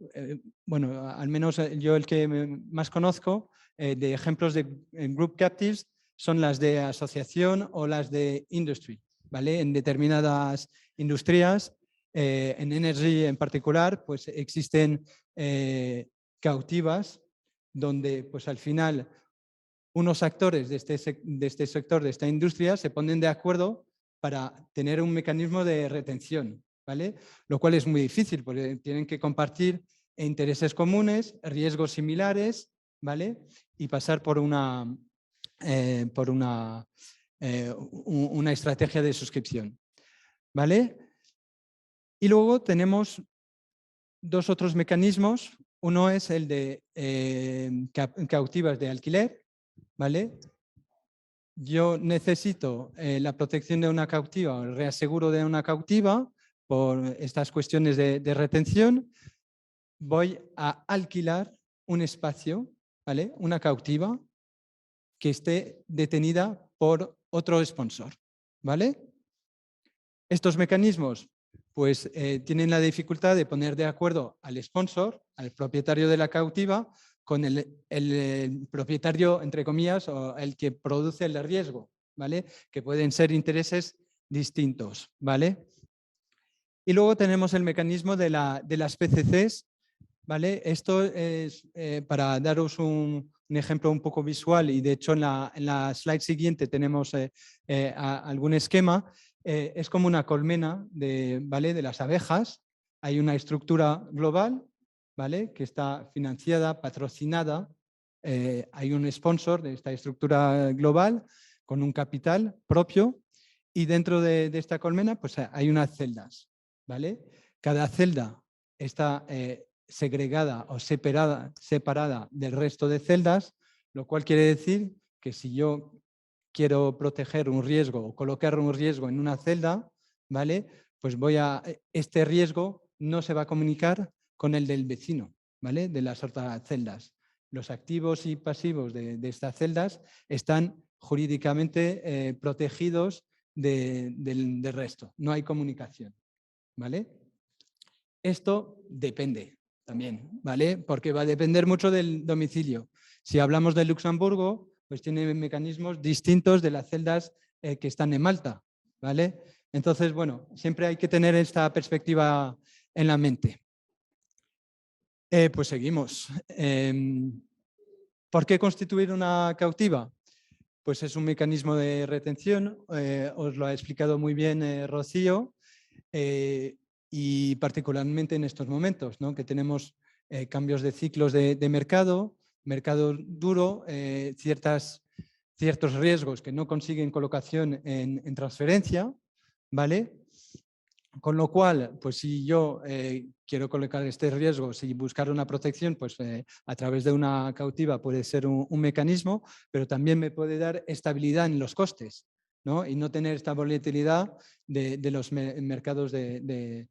bueno, al menos yo el que más conozco de ejemplos de group captives son las de asociación o las de industry, ¿vale? En determinadas industrias, en energy en particular, pues existen cautivas donde pues al final unos actores de este sector, de esta industria, se ponen de acuerdo para tener un mecanismo de retención, ¿vale? Lo cual es muy difícil porque tienen que compartir intereses comunes, riesgos similares, ¿vale? Y pasar por una estrategia de suscripción, ¿vale? Y luego tenemos dos otros mecanismos. Uno es el de cautivas de alquiler, ¿vale? Yo necesito la protección de una cautiva, el reaseguro de una cautiva por estas cuestiones de retención. Voy a alquilar un espacio, ¿vale? Una cautiva que esté detenida por otro sponsor, ¿vale? Estos mecanismos pues tienen la dificultad de poner de acuerdo al sponsor, al propietario de la cautiva, con el propietario, entre comillas, o el que produce el riesgo, ¿vale? Que pueden ser intereses distintos, ¿vale? Y luego tenemos el mecanismo de las PCCs, ¿vale? Esto es para daros un ejemplo un poco visual y de hecho en la slide siguiente tenemos algún esquema. Es como una colmena ¿vale? De las abejas. Hay una estructura global, ¿vale? Que está financiada, patrocinada. Hay un sponsor de esta estructura global con un capital propio y dentro de esta colmena pues, hay unas celdas, ¿vale? Cada celda está segregada o separada del resto de celdas, lo cual quiere decir que si yo quiero proteger un riesgo o colocar un riesgo en una celda, ¿vale? Pues este riesgo no se va a comunicar con el del vecino, ¿vale? De las otras celdas. Los activos y pasivos de estas celdas están jurídicamente protegidos del resto. No hay comunicación, ¿vale? Esto depende también, ¿vale? Porque va a depender mucho del domicilio. Si hablamos de Luxemburgo, pues tiene mecanismos distintos de las celdas que están en Malta, ¿vale? Entonces, bueno, siempre hay que tener esta perspectiva en la mente. Pues seguimos. ¿Por qué constituir una cautiva? Pues es un mecanismo de retención, os lo ha explicado muy bien Rocío, y particularmente en estos momentos, ¿no? Que tenemos cambios de ciclos de mercado duro, ciertos riesgos que no consiguen colocación en transferencia, ¿vale? Con lo cual, pues si yo quiero colocar este riesgo, si buscar una protección, pues a través de una cautiva puede ser un mecanismo, pero también me puede dar estabilidad en los costes, ¿no? Y no tener esta volatilidad de los mercados de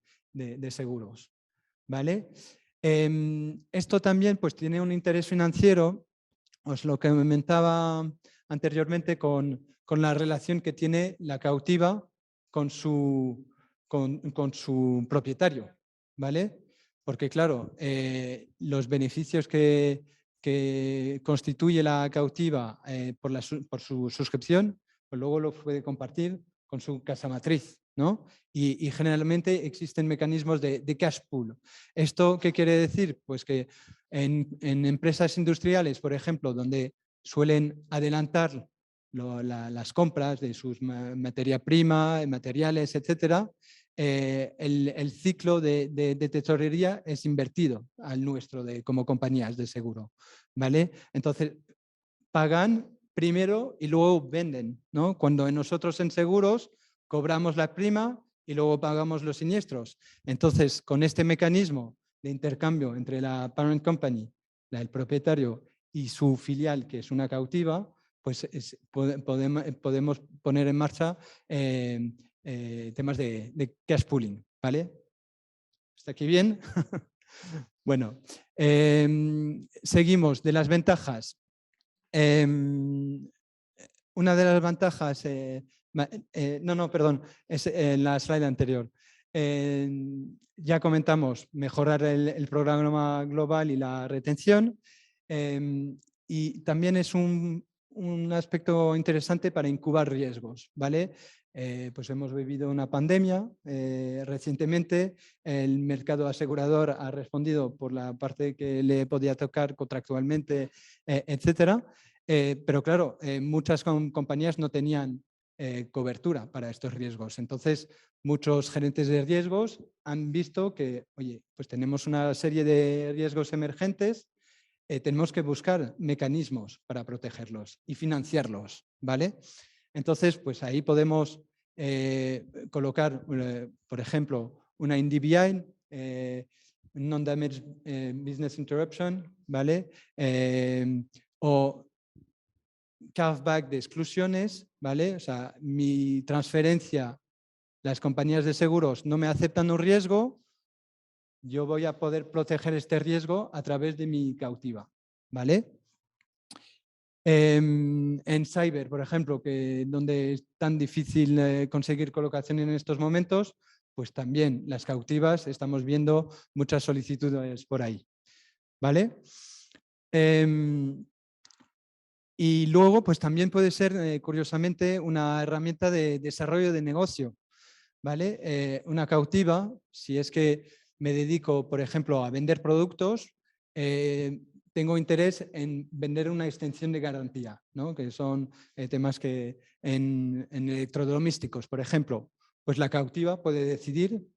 seguros, ¿vale? Esto también pues tiene un interés financiero, os lo que comentaba anteriormente con la relación que tiene la cautiva con su propietario, ¿vale? Porque claro, los beneficios que constituye la cautiva por su suscripción, pues luego lo puede compartir con su casa matriz, ¿no? Y generalmente existen mecanismos de cash pool. ¿Esto qué quiere decir? Pues que en empresas industriales, por ejemplo, donde suelen adelantar las compras de sus materia prima, materiales, etcétera, el ciclo de tesorería es invertido al nuestro como compañías de seguro, ¿vale? Entonces, pagan primero y luego venden, ¿no? Cuando nosotros en seguros cobramos la prima y luego pagamos los siniestros. Entonces, con este mecanismo de intercambio entre la parent company, el propietario, y su filial, que es una cautiva, pues podemos poner en marcha temas de cash pooling, ¿vale? ¿Está aquí bien? Bueno, seguimos de las ventajas. Una de las ventajas, perdón, es en la slide anterior. Ya comentamos mejorar el programa global y la retención, y también es un aspecto interesante para incubar riesgos, ¿vale? Pues hemos vivido una pandemia recientemente, el mercado asegurador ha respondido por la parte que le podía tocar contractualmente, etcétera. Pero claro, muchas compañías no tenían cobertura para estos riesgos. Entonces, muchos gerentes de riesgos han visto que, oye, pues tenemos una serie de riesgos emergentes, tenemos que buscar mecanismos para protegerlos y financiarlos, ¿vale? Entonces, pues ahí podemos colocar, por ejemplo, una NDBI, Non-Damage Business Interruption, ¿vale? O carve-back de exclusiones, ¿vale? O sea, mi transferencia, las compañías de seguros no me aceptan un riesgo, yo voy a poder proteger este riesgo a través de mi cautiva, ¿vale? En cyber, por ejemplo, donde es tan difícil conseguir colocación en estos momentos, pues también las cautivas, estamos viendo muchas solicitudes por ahí, ¿vale? Y luego, pues también puede ser, curiosamente, una herramienta de desarrollo de negocio, ¿vale? Una cautiva, si es que me dedico, por ejemplo, a vender productos, tengo interés en vender una extensión de garantía, ¿no? Que son temas que en electrodomésticos, por ejemplo, pues la cautiva puede decidir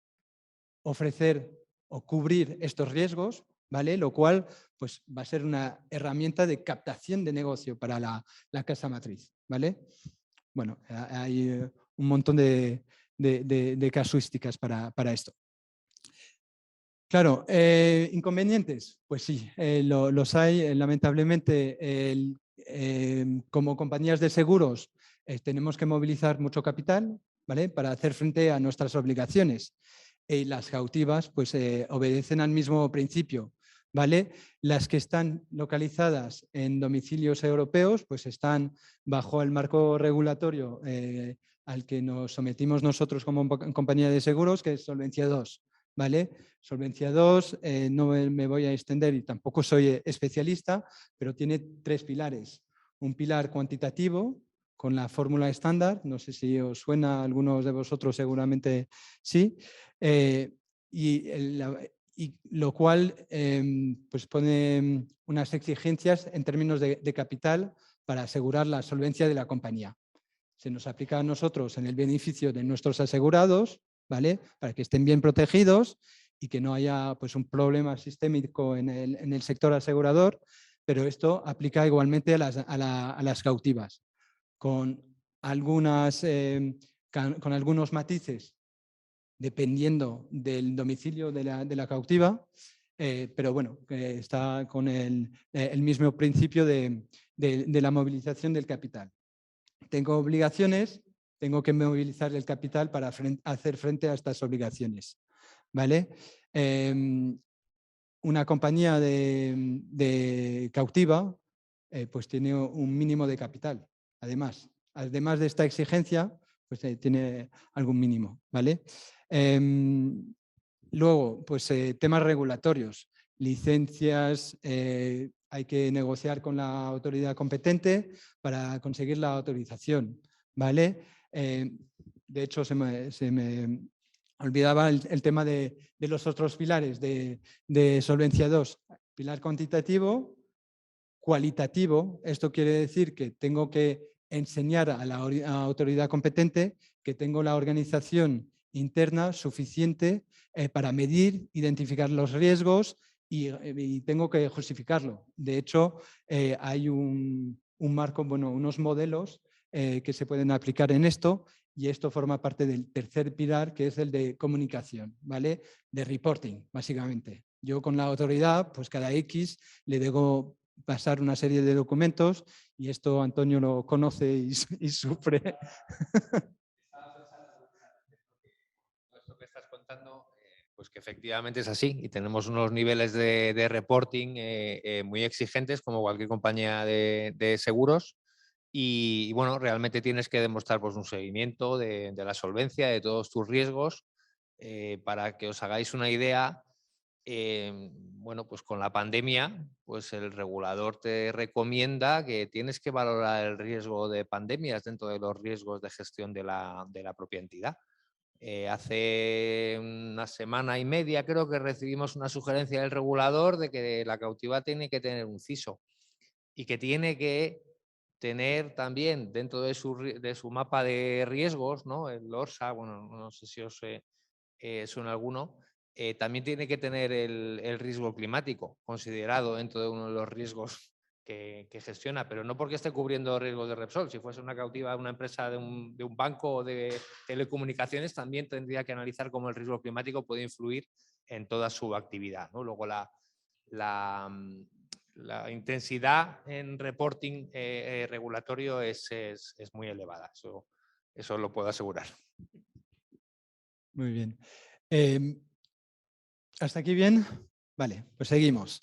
ofrecer o cubrir estos riesgos, ¿vale? Lo cual pues, va a ser una herramienta de captación de negocio para la casa matriz, ¿vale? Bueno, hay un montón de casuísticas para esto. Claro, inconvenientes, pues sí, los hay. Lamentablemente, como compañías de seguros, tenemos que movilizar mucho capital, ¿vale? Para hacer frente a nuestras obligaciones. Y las cautivas, pues, obedecen al mismo principio, ¿vale? Las que están localizadas en domicilios europeos, pues están bajo el marco regulatorio al que nos sometimos nosotros como compañía de seguros, que es Solvencia II. ¿vale? Solvencia 2, no me voy a extender y tampoco soy especialista, pero tiene 3 pilares. Un pilar cuantitativo con la fórmula estándar, no sé si os suena a algunos de vosotros, seguramente sí, y lo cual pues pone unas exigencias en términos de capital para asegurar la solvencia de la compañía. Se nos aplica a nosotros en el beneficio de nuestros asegurados, ¿vale? Para que estén bien protegidos y que no haya pues, un problema sistémico en el sector asegurador, pero esto aplica igualmente a las cautivas, con algunos matices dependiendo del domicilio de la cautiva, pero bueno, está con el mismo principio de la movilización del capital. Tengo obligaciones, tengo que movilizar el capital para hacer frente a estas obligaciones, ¿vale? Una compañía de cautiva pues tiene un mínimo de capital, además de esta exigencia, pues tiene algún mínimo, ¿vale? Luego, pues temas regulatorios, licencias, hay que negociar con la autoridad competente para conseguir la autorización, ¿vale? De hecho, se me olvidaba el tema de los otros pilares de Solvencia 2. Pilar cuantitativo, cualitativo. Esto quiere decir que tengo que enseñar a la autoridad competente que tengo la organización interna suficiente para medir, identificar los riesgos y tengo que justificarlo. De hecho, hay un marco, bueno, unos modelos que se pueden aplicar en esto y esto forma parte del tercer pilar, que es el de comunicación, ¿vale? De reporting, básicamente. Yo con la autoridad, pues cada X le debo pasar una serie de documentos y esto Antonio lo conoce y sufre. Esto que estás contando, pues que efectivamente es así y tenemos unos niveles de reporting muy exigentes como cualquier compañía de seguros y bueno, realmente tienes que demostrar pues, un seguimiento de la solvencia, de todos tus riesgos. Para que os hagáis una idea, bueno, pues con la pandemia, pues el regulador te recomienda que tienes que valorar el riesgo de pandemias dentro de los riesgos de gestión de la propia entidad. Hace una semana y media creo que recibimos una sugerencia del regulador de que la cautiva tiene que tener un CISO y que tiene que tener también dentro de su mapa de riesgos, ¿no? El ORSA, bueno, no sé si os suena alguno, también tiene que tener el riesgo climático considerado dentro de uno de los riesgos que gestiona, pero no porque esté cubriendo riesgos de Repsol. Si fuese una cautiva de una empresa de un banco o de telecomunicaciones, también tendría que analizar cómo el riesgo climático puede influir en toda su actividad, ¿no? Luego la intensidad en reporting regulatorio es muy elevada, eso lo puedo asegurar. Muy bien. ¿Hasta aquí bien? Vale, pues seguimos.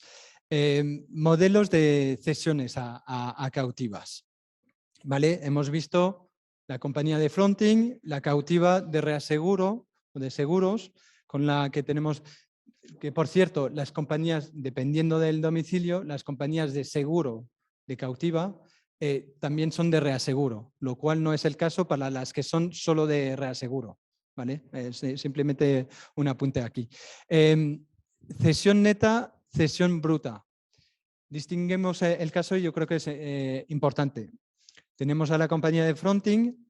Modelos de cesiones a cautivas. ¿Vale? Hemos visto la compañía de fronting, la cautiva de reaseguro o de seguros, con la que tenemos, que por cierto, las compañías, dependiendo del domicilio, las compañías de seguro de cautiva también son de reaseguro, lo cual no es el caso para las que son solo de reaseguro. ¿Vale? Simplemente un apunte aquí. Cesión neta, cesión bruta. Distinguimos el caso y yo creo que es importante. Tenemos a la compañía de fronting.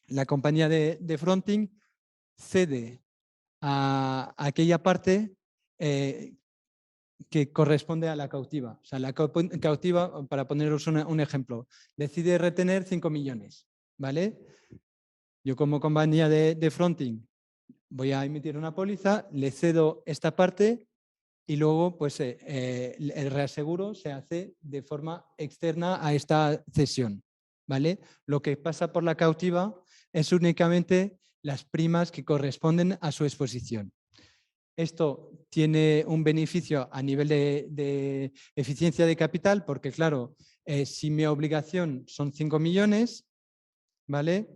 La compañía de fronting cede a aquella parte que corresponde a la cautiva. O sea, la cautiva, para poneros un ejemplo, decide retener 5 millones. ¿Vale? Yo como compañía de fronting voy a emitir una póliza, le cedo esta parte y luego pues, el reaseguro se hace de forma externa a esta cesión. ¿Vale? Lo que pasa por la cautiva es únicamente las primas que corresponden a su exposición. Esto tiene un beneficio a nivel de eficiencia de capital porque, claro, si mi obligación son 5 millones, ¿vale?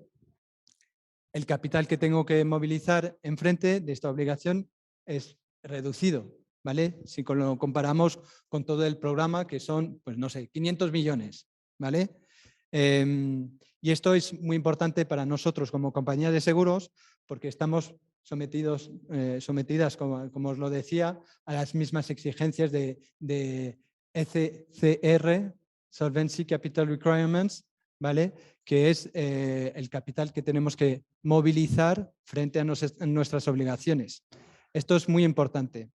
El capital que tengo que movilizar enfrente de esta obligación es reducido, ¿vale? Si lo comparamos con todo el programa, que son, pues no sé, 500 millones, ¿vale? Y esto es muy importante para nosotros como compañía de seguros porque estamos sometidas, como os lo decía, a las mismas exigencias de ECCR, Solvency Capital Requirements, ¿vale? Que es el capital que tenemos que movilizar frente a nuestras obligaciones. Esto es muy importante.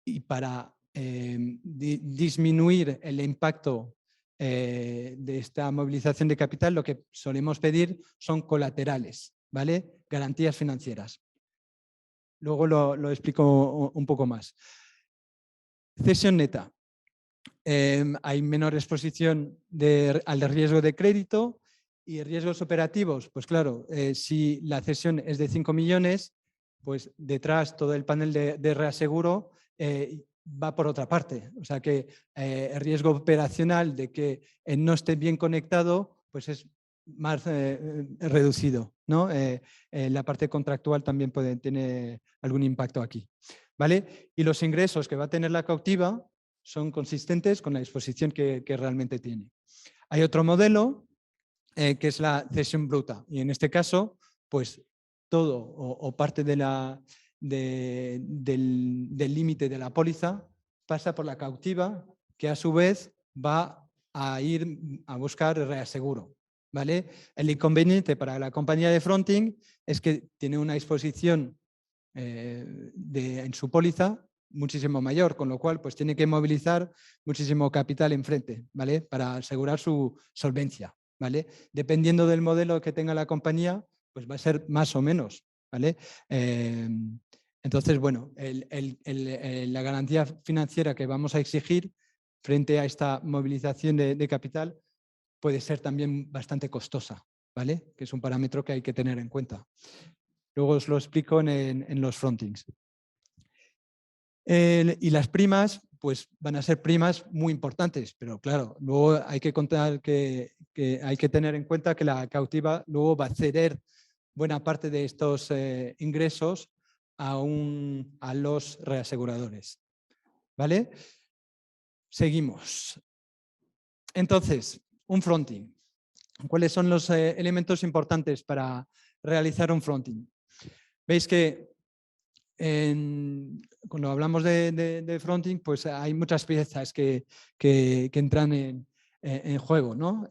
Y para disminuir el impacto de esta movilización de capital, lo que solemos pedir son colaterales, ¿vale? Garantías financieras. Luego lo explico un poco más. Cesión neta. Hay menor exposición al riesgo de crédito y riesgos operativos. Pues claro, si la cesión es de 5 millones, pues detrás todo el panel de reaseguro va por otra parte. O sea que el riesgo operacional de que no esté bien conectado, pues es más reducido, ¿no? La parte contractual también puede tener algún impacto aquí, ¿vale? Y los ingresos que va a tener la cautiva son consistentes con la exposición que realmente tiene. Hay otro modelo que es la cesión bruta y en este caso, pues todo o parte del límite de la póliza pasa por la cautiva que a su vez va a ir a buscar reaseguro. ¿Vale? El inconveniente para la compañía de fronting es que tiene una exposición en su póliza muchísimo mayor, con lo cual pues tiene que movilizar muchísimo capital enfrente, ¿vale? Para asegurar su solvencia, ¿vale? Dependiendo del modelo que tenga la compañía, pues va a ser más o menos, ¿vale? Entonces, bueno, la garantía financiera que vamos a exigir frente a esta movilización de capital puede ser también bastante costosa, ¿vale? Que es un parámetro que hay que tener en cuenta. Luego os lo explico en los frontings. Y las primas, pues van a ser primas muy importantes, pero claro, luego hay que contar que hay que tener en cuenta que la cautiva luego va a ceder buena parte de estos ingresos a los reaseguradores. ¿Vale? Seguimos. Entonces, un fronting. ¿Cuáles son los elementos importantes para realizar un fronting? Veis que cuando hablamos de fronting, pues hay muchas piezas que entran en juego, ¿no?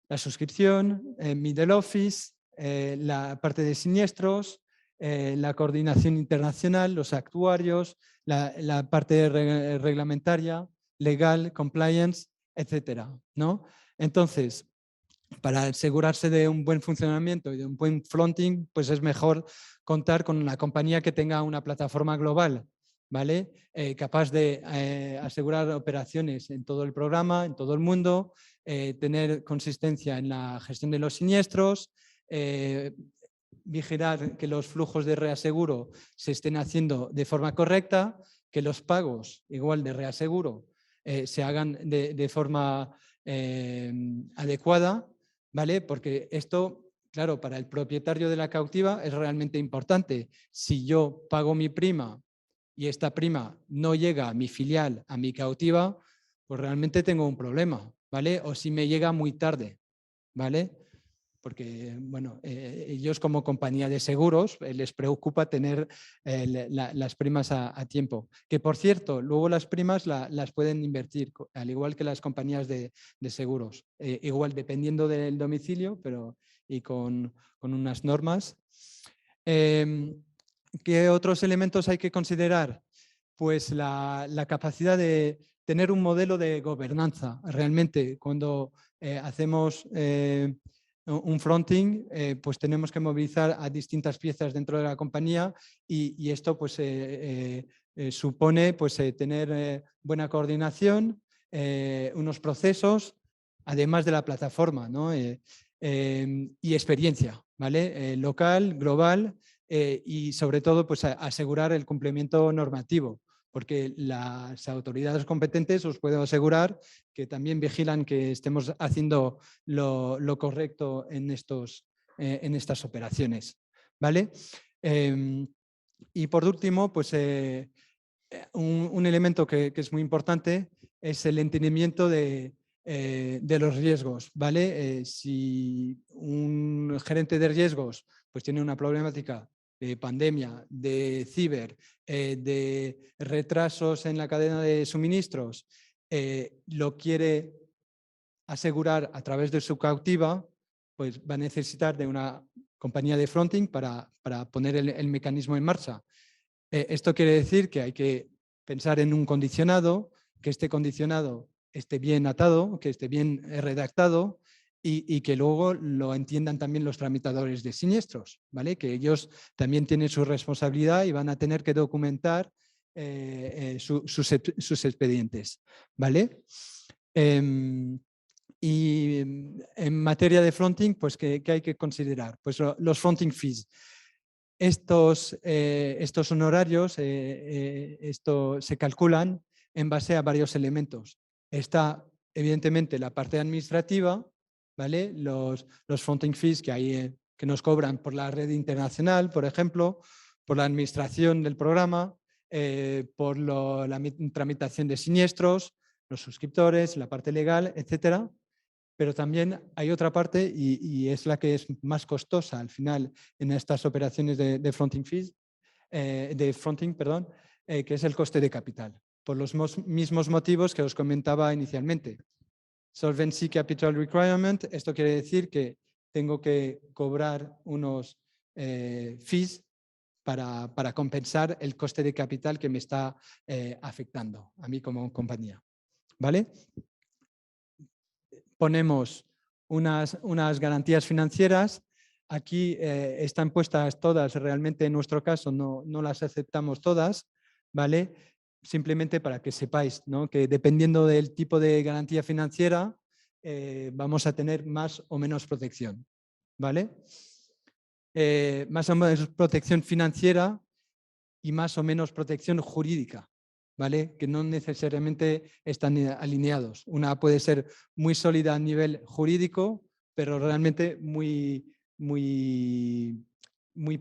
La suscripción, middle office, la parte de siniestros, la coordinación internacional, los actuarios, la parte reglamentaria, legal, compliance, etcétera, ¿no? Entonces, para asegurarse de un buen funcionamiento y de un buen fronting, pues es mejor contar con una compañía que tenga una plataforma global, ¿vale? Capaz de asegurar operaciones en todo el programa, en todo el mundo, tener consistencia en la gestión de los siniestros, vigilar que los flujos de reaseguro se estén haciendo de forma correcta, que los pagos, igual de reaseguro, se hagan de forma adecuada, ¿vale? Porque esto, claro, para el propietario de la cautiva es realmente importante. Si yo pago mi prima y esta prima no llega a mi filial, a mi cautiva, pues realmente tengo un problema, ¿vale? O si me llega muy tarde, ¿vale? Porque, bueno, ellos como compañía de seguros les preocupa tener las primas a tiempo. Que, por cierto, luego las primas las pueden invertir, al igual que las compañías de seguros. Igual dependiendo del domicilio, pero y con unas normas. ¿Qué otros elementos hay que considerar? Pues la capacidad de tener un modelo de gobernanza. Realmente, cuando hacemos un fronting, pues tenemos que movilizar a distintas piezas dentro de la compañía y esto pues, supone pues, tener buena coordinación, unos procesos, además de la plataforma, ¿no? Y experiencia, ¿vale? Local, global y sobre todo pues, asegurar el cumplimiento normativo, porque las autoridades competentes os puedo asegurar que también vigilan que estemos haciendo lo correcto en estas operaciones, ¿vale? Y por último, pues un elemento que es muy importante es el entendimiento de los riesgos, ¿vale? Si un gerente de riesgos pues tiene una problemática de pandemia, de ciber, de retrasos en la cadena de suministros, lo quiere asegurar a través de su cautiva, pues va a necesitar de una compañía de fronting para poner el mecanismo en marcha. Esto quiere decir que hay que pensar en un condicionado, que este condicionado esté bien atado, que esté bien redactado y que luego lo entiendan también los tramitadores de siniestros, ¿vale? Que ellos también tienen su responsabilidad y van a tener que documentar sus expedientes, ¿vale? Y en materia de fronting, pues ¿qué hay que considerar? Pues los fronting fees. Estos honorarios esto se calculan en base a varios elementos. Está evidentemente la parte administrativa, ¿vale? Los fronting fees que nos cobran por la red internacional, por ejemplo, por la administración del programa, por la tramitación de siniestros, los suscriptores, la parte legal, etcétera. Pero también hay otra parte y es la que es más costosa al final en estas operaciones de fronting fees, que es el coste de capital, por los mismos motivos que os comentaba inicialmente. Solvency Capital Requirement, esto quiere decir que tengo que cobrar unos fees para compensar el coste de capital que me está afectando a mí como compañía, ¿vale? Ponemos unas garantías financieras. Aquí están puestas todas, realmente en nuestro caso no las aceptamos todas, ¿vale? Simplemente para que sepáis, ¿no? Que dependiendo del tipo de garantía financiera vamos a tener más o menos protección, ¿vale? Más o menos protección financiera y más o menos protección jurídica, ¿vale? Que no necesariamente están alineados. Una puede ser muy sólida a nivel jurídico, pero realmente muy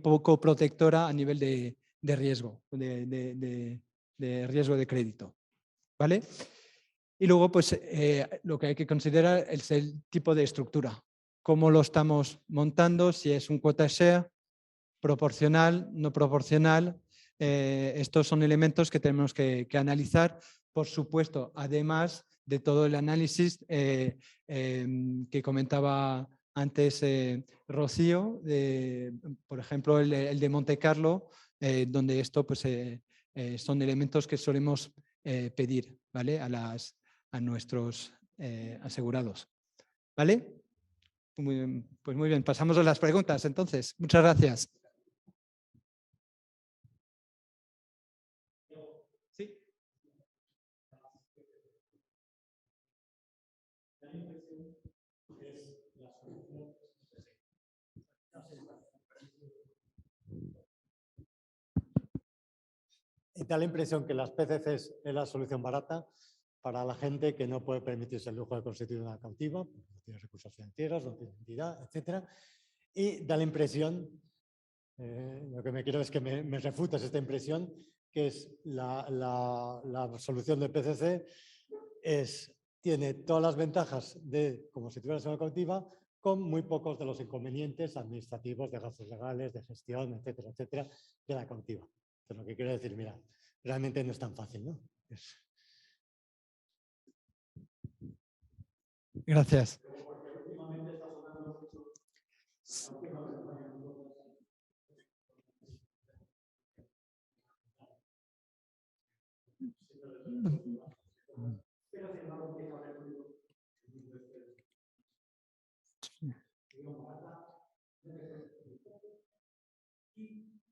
poco protectora a nivel de riesgo, de riesgo de crédito, ¿vale? Y luego, pues, lo que hay que considerar es el tipo de estructura. Cómo lo estamos montando, si es un quota share, proporcional, no proporcional. Estos son elementos que tenemos que analizar, por supuesto, además de todo el análisis que comentaba antes Rocío, por ejemplo, el de Monte Carlo, donde esto pues, son elementos que solemos pedir, ¿vale? a nuestros asegurados. ¿Vale? Pues muy bien, pasamos a las preguntas entonces. Muchas gracias. Sí. Y da la impresión que las PCCs es la solución barata para la gente que no puede permitirse el lujo de constituir una cautiva, no tiene recursos financieros, no tiene entidad, etc. Y da la impresión, lo que me quiero es que me refutas esta impresión, que es la solución de PCC tiene todas las ventajas de como si tuvieras una cautiva, con muy pocos de los inconvenientes administrativos, de gastos legales, de gestión, etcétera, etcétera, de la cautiva. Entonces, lo que quiero decir, mira, realmente no es tan fácil, ¿no? Gracias.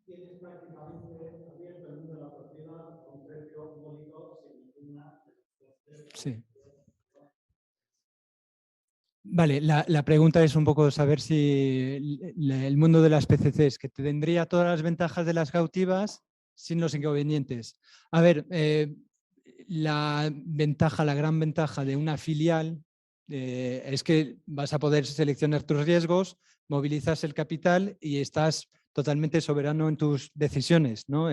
Tienes prácticamente abierto el mundo de la propiedad a un precio módico sin ninguna. Sí. Vale, la pregunta es un poco saber si el mundo de las PCCs, que tendría todas las ventajas de las cautivas sin los inconvenientes. A ver, la gran ventaja de una filial es que vas a poder seleccionar tus riesgos, movilizas el capital y estás totalmente soberano en tus decisiones, ¿no?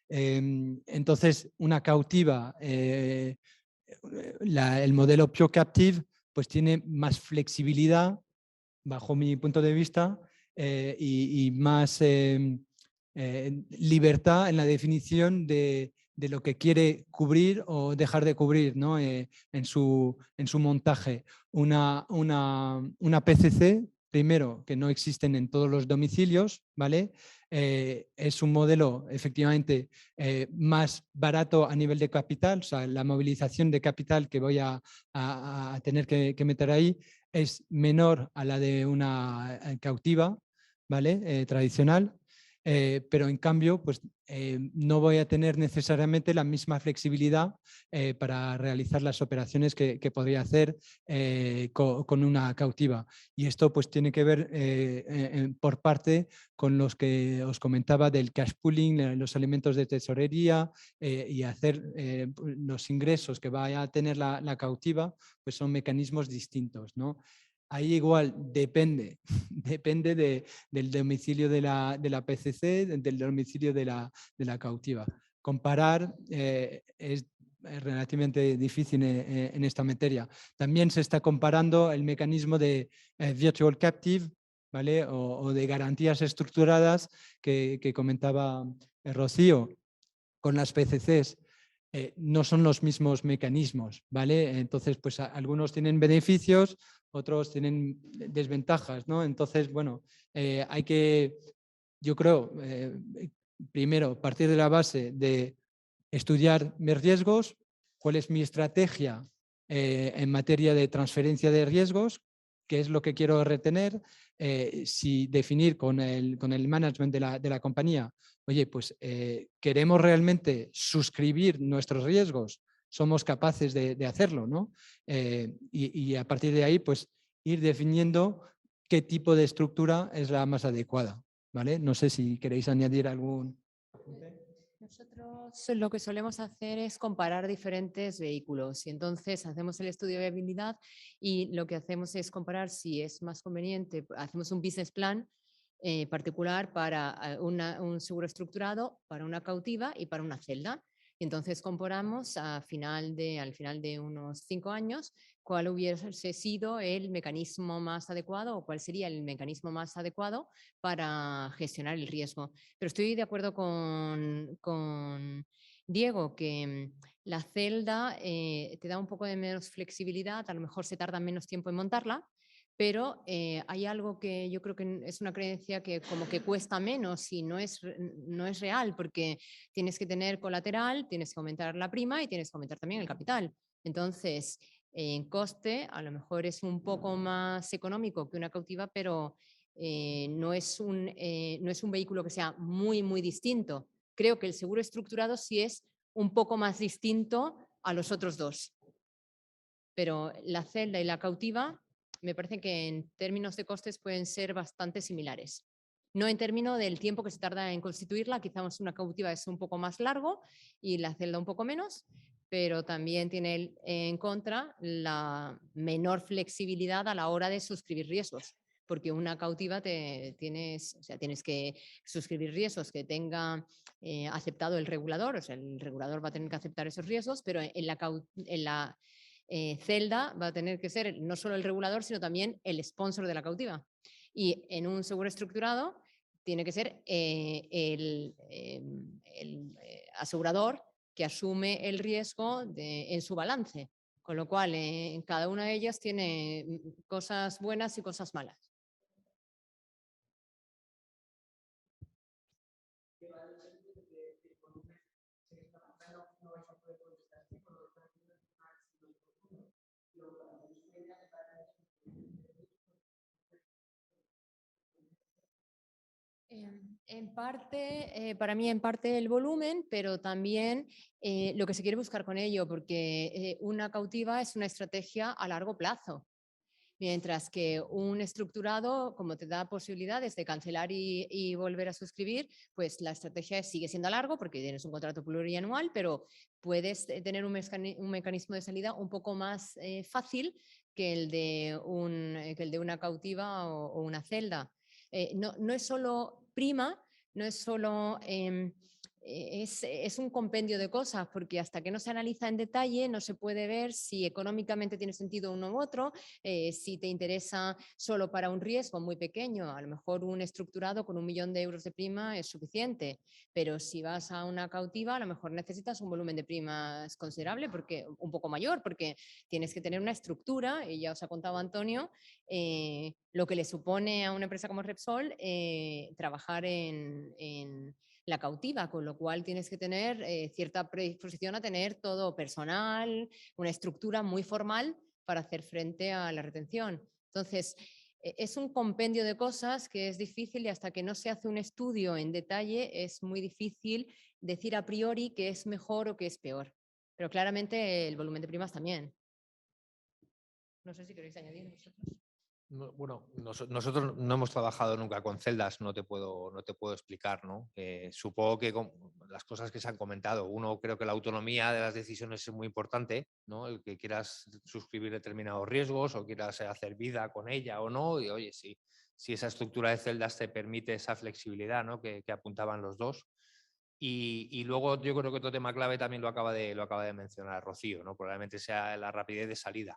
Entonces, una cautiva, el modelo Pure Captive, pues tiene más flexibilidad, bajo mi punto de vista, y más libertad en la definición de lo que quiere cubrir o dejar de cubrir, ¿no? En su montaje. Una PCC, primero, que no existen en todos los domicilios, ¿vale? Es un modelo efectivamente más barato a nivel de capital, o sea, la movilización de capital que voy a tener que meter ahí es menor a la de una cautiva, ¿vale? Tradicional. Pero en cambio, pues no voy a tener necesariamente la misma flexibilidad para realizar las operaciones que podría hacer con una cautiva. Y esto pues tiene que ver por parte con los que os comentaba del cash pooling, los elementos de tesorería y hacer los ingresos que vaya a tener la cautiva, pues son mecanismos distintos, ¿no? Ahí igual depende, depende del domicilio de la PCC, del domicilio de la cautiva. Comparar es relativamente difícil en esta materia. También se está comparando el mecanismo de Virtual Captive, ¿vale? O de garantías estructuradas que comentaba Rocío con las PCCs. No son los mismos mecanismos, ¿vale? Entonces, pues algunos tienen beneficios, otros tienen desventajas, ¿no? Entonces, bueno, hay que, yo creo, primero partir de la base de estudiar mis riesgos, cuál es mi estrategia en materia de transferencia de riesgos, qué es lo que quiero retener, si definir con el management de la compañía, oye, pues queremos realmente suscribir nuestros riesgos, somos capaces de hacerlo, ¿no? Y a partir de ahí, pues ir definiendo qué tipo de estructura es la más adecuada, ¿vale? No sé si queréis añadir algún apunte. Nosotros lo que solemos hacer es comparar diferentes vehículos y entonces hacemos el estudio de viabilidad y lo que hacemos es comparar si es más conveniente, hacemos un business plan particular para un seguro estructurado, para una cautiva y para una celda. Y entonces comparamos al final de unos 5 años cuál hubiese sido el mecanismo más adecuado o cuál sería el mecanismo más adecuado para gestionar el riesgo. Pero estoy de acuerdo con Diego que la celda te da un poco de menos flexibilidad, a lo mejor se tarda menos tiempo en montarla, pero hay algo que yo creo que es una creencia que como que cuesta menos y no es real porque tienes que tener colateral, tienes que aumentar la prima y tienes que aumentar también el capital. Entonces, en coste a lo mejor es un poco más económico que una cautiva, pero no es un vehículo que sea muy, muy distinto. Creo que el seguro estructurado sí es un poco más distinto a los otros dos. Pero la celda y la cautiva me parece que en términos de costes pueden ser bastante similares. No en términos del tiempo que se tarda en constituirla, quizás una cautiva es un poco más largo y la celda un poco menos, pero también tiene en contra la menor flexibilidad a la hora de suscribir riesgos, porque una cautiva tienes que suscribir riesgos que tenga aceptado el regulador, o sea, el regulador va a tener que aceptar esos riesgos, pero en la celda va a tener que ser no solo el regulador, sino también el sponsor de la cautiva. Y en un seguro estructurado tiene que ser el asegurador que asume el riesgo en su balance. Con lo cual, en cada una de ellas tiene cosas buenas y cosas malas. En parte, para mí en parte el volumen, pero también lo que se quiere buscar con ello, porque una cautiva es una estrategia a largo plazo, mientras que un estructurado, como te da posibilidades de cancelar y volver a suscribir, pues la estrategia sigue siendo a largo porque tienes un contrato plurianual, pero puedes tener un mecanismo de salida un poco más fácil que el de una cautiva o una celda. No es solo prima no es solo... es un compendio de cosas, porque hasta que no se analiza en detalle no se puede ver si económicamente tiene sentido uno u otro, si te interesa solo para un riesgo muy pequeño, a lo mejor un estructurado con 1 millón de euros de prima es suficiente, pero si vas a una cautiva a lo mejor necesitas un volumen de primas considerable, porque un poco mayor, porque tienes que tener una estructura, y ya os ha contado Antonio, lo que le supone a una empresa como Repsol trabajar en la cautiva, con lo cual tienes que tener cierta predisposición a tener todo personal, una estructura muy formal para hacer frente a la retención. Entonces, es un compendio de cosas que es difícil, y hasta que no se hace un estudio en detalle es muy difícil decir a priori que es mejor o que es peor. Pero claramente el volumen de primas también. No sé si queréis añadir vosotros. Bueno, nosotros no hemos trabajado nunca con celdas, no te puedo explicar, ¿no? Supongo que con las cosas que se han comentado, uno, creo que la autonomía de las decisiones es muy importante, ¿no? El que quieras suscribir determinados riesgos o quieras hacer vida con ella o no, y oye, si esa estructura de celdas te permite esa flexibilidad, ¿no? que apuntaban los dos. Y luego yo creo que otro tema clave también lo acaba de mencionar Rocío, ¿no? Probablemente sea la rapidez de salida.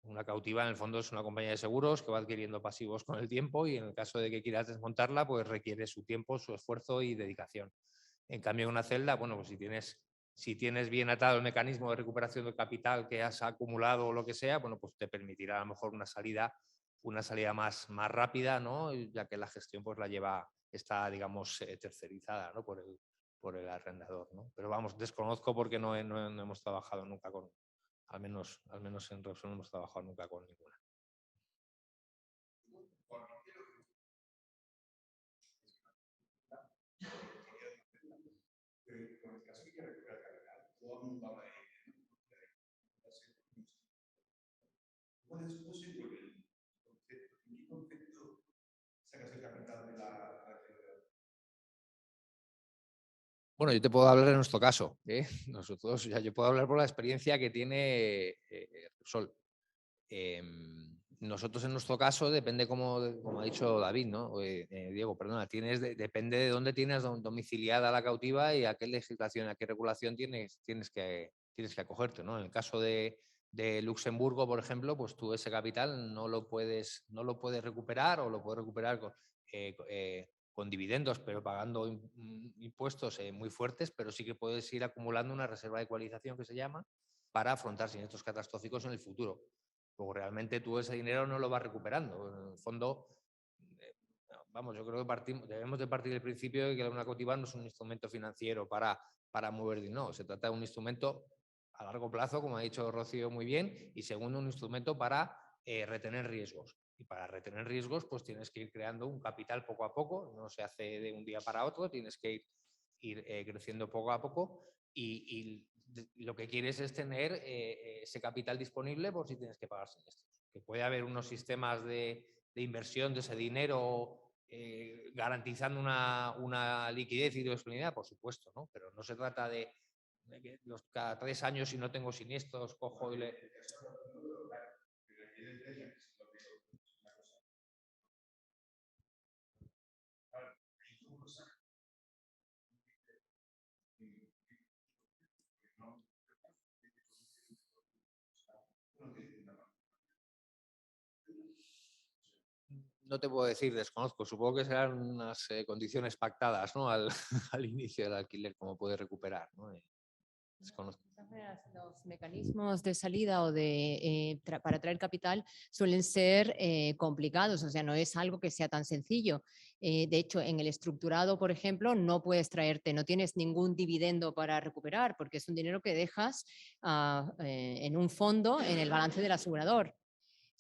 Una cautiva, en el fondo, es una compañía de seguros que va adquiriendo pasivos con el tiempo, y en el caso de que quieras desmontarla, pues requiere su tiempo, su esfuerzo y dedicación. En cambio, una celda, bueno, pues si tienes bien atado el mecanismo de recuperación del capital que has acumulado o lo que sea, bueno, pues te permitirá a lo mejor una salida más rápida, ¿no? Ya que la gestión pues está, digamos, tercerizada, ¿no? por el arrendador, ¿no? Pero vamos, desconozco porque no hemos trabajado nunca con... Al menos en Repsol no hemos trabajado nunca con ninguna. ¿Cuál es posible que el concepto sacas el capital de la Bueno, yo te puedo hablar en nuestro caso. Nosotros, yo puedo hablar por la experiencia que tiene Repsol. Nosotros en nuestro caso depende, como ha dicho David, ¿no? Diego, perdona, depende de dónde tienes domiciliada la cautiva y a qué legislación, a qué regulación tienes que acogerte, ¿no? En el caso de Luxemburgo, por ejemplo, pues tú ese capital no lo puedes recuperar, o lo puedes recuperar con dividendos, pero pagando impuestos muy fuertes, pero sí que puedes ir acumulando una reserva de ecualización, que se llama, para afrontar siniestros catastróficos en el futuro. Luego realmente tú ese dinero no lo vas recuperando. En el fondo, vamos, yo creo que debemos de partir del principio de que una cautiva no es un instrumento financiero para mover dinero. No, se trata de un instrumento a largo plazo, como ha dicho Rocío muy bien, y segundo, un instrumento para retener riesgos. Y para retener riesgos, pues tienes que ir creando un capital poco a poco, no se hace de un día para otro, tienes que ir creciendo poco a poco, y lo que quieres es tener ese capital disponible por si tienes que pagar siniestros. Que puede haber unos sistemas de inversión de ese dinero garantizando una liquidez y disponibilidad, por supuesto, ¿no? Pero no se trata de que cada 3 años, si no tengo siniestros, cojo y le... No te puedo decir, desconozco. Supongo que serán unas condiciones pactadas, ¿no? al inicio del alquiler, cómo puede recuperar, ¿no? Desconozco. Los mecanismos de salida o para traer capital suelen ser complicados, o sea, no es algo que sea tan sencillo. De hecho, en el estructurado, por ejemplo, no puedes no tienes ningún dividendo para recuperar, porque es un dinero que dejas en un fondo en el balance del asegurador.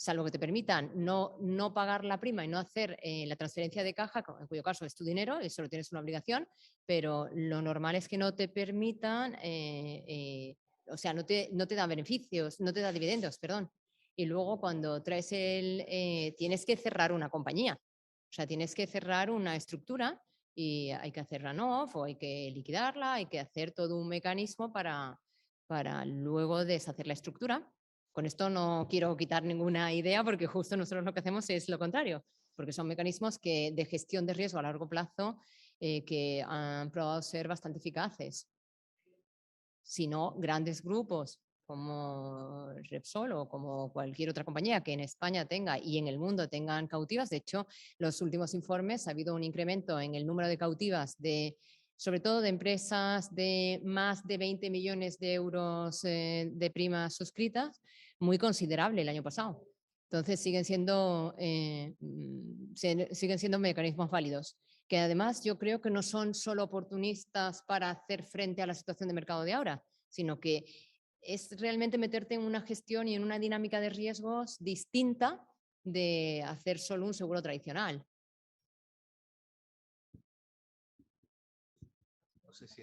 Salvo que te permitan no pagar la prima y no hacer la transferencia de caja, en cuyo caso es tu dinero y solo tienes una obligación, pero lo normal es que no te permitan, o sea, no te da beneficios, no te da dividendos, perdón. Y luego cuando traes tienes que cerrar una compañía, o sea, tienes que cerrar una estructura y hay que hacer run-off o hay que liquidarla, hay que hacer todo un mecanismo para luego deshacer la estructura. Con esto no quiero quitar ninguna idea, porque justo nosotros lo que hacemos es lo contrario. porque son mecanismos de gestión de riesgo a largo plazo que han probado ser bastante eficaces. Si no, grandes grupos como Repsol o como cualquier otra compañía que en España tenga y en el mundo tengan cautivas. De hecho, los últimos informes ha habido un incremento en el número de cautivas sobre todo de empresas de más de 20 millones de euros de primas suscritas, muy considerable el año pasado. Entonces siguen siendo mecanismos válidos, que además yo creo que no son solo oportunistas para hacer frente a la situación de mercado de ahora, sino que es realmente meterte en una gestión y en una dinámica de riesgos distinta de hacer solo un seguro tradicional. No sé si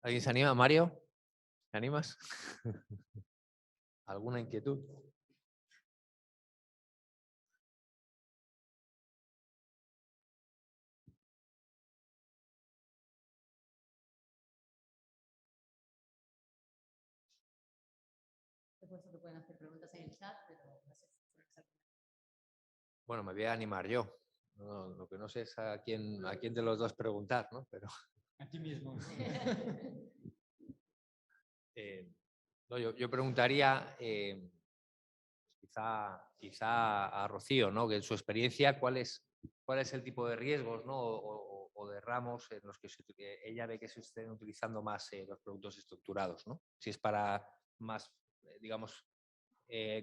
¿Alguien se anima? Mario, ¿te animas? ¿Alguna inquietud? Supuesto que pueden hacer preguntas en el chat, pero no sé si... Bueno, me voy a animar yo. No, lo que no sé es a quién de los dos preguntar, ¿no? Pero A ti mismo. no, yo preguntaría quizá a Rocío, ¿no? Que en su experiencia, ¿cuál es el tipo de riesgos, ¿no? o de ramos en los que ella ve que se estén utilizando más los productos estructurados, ¿no? Si es para más, digamos,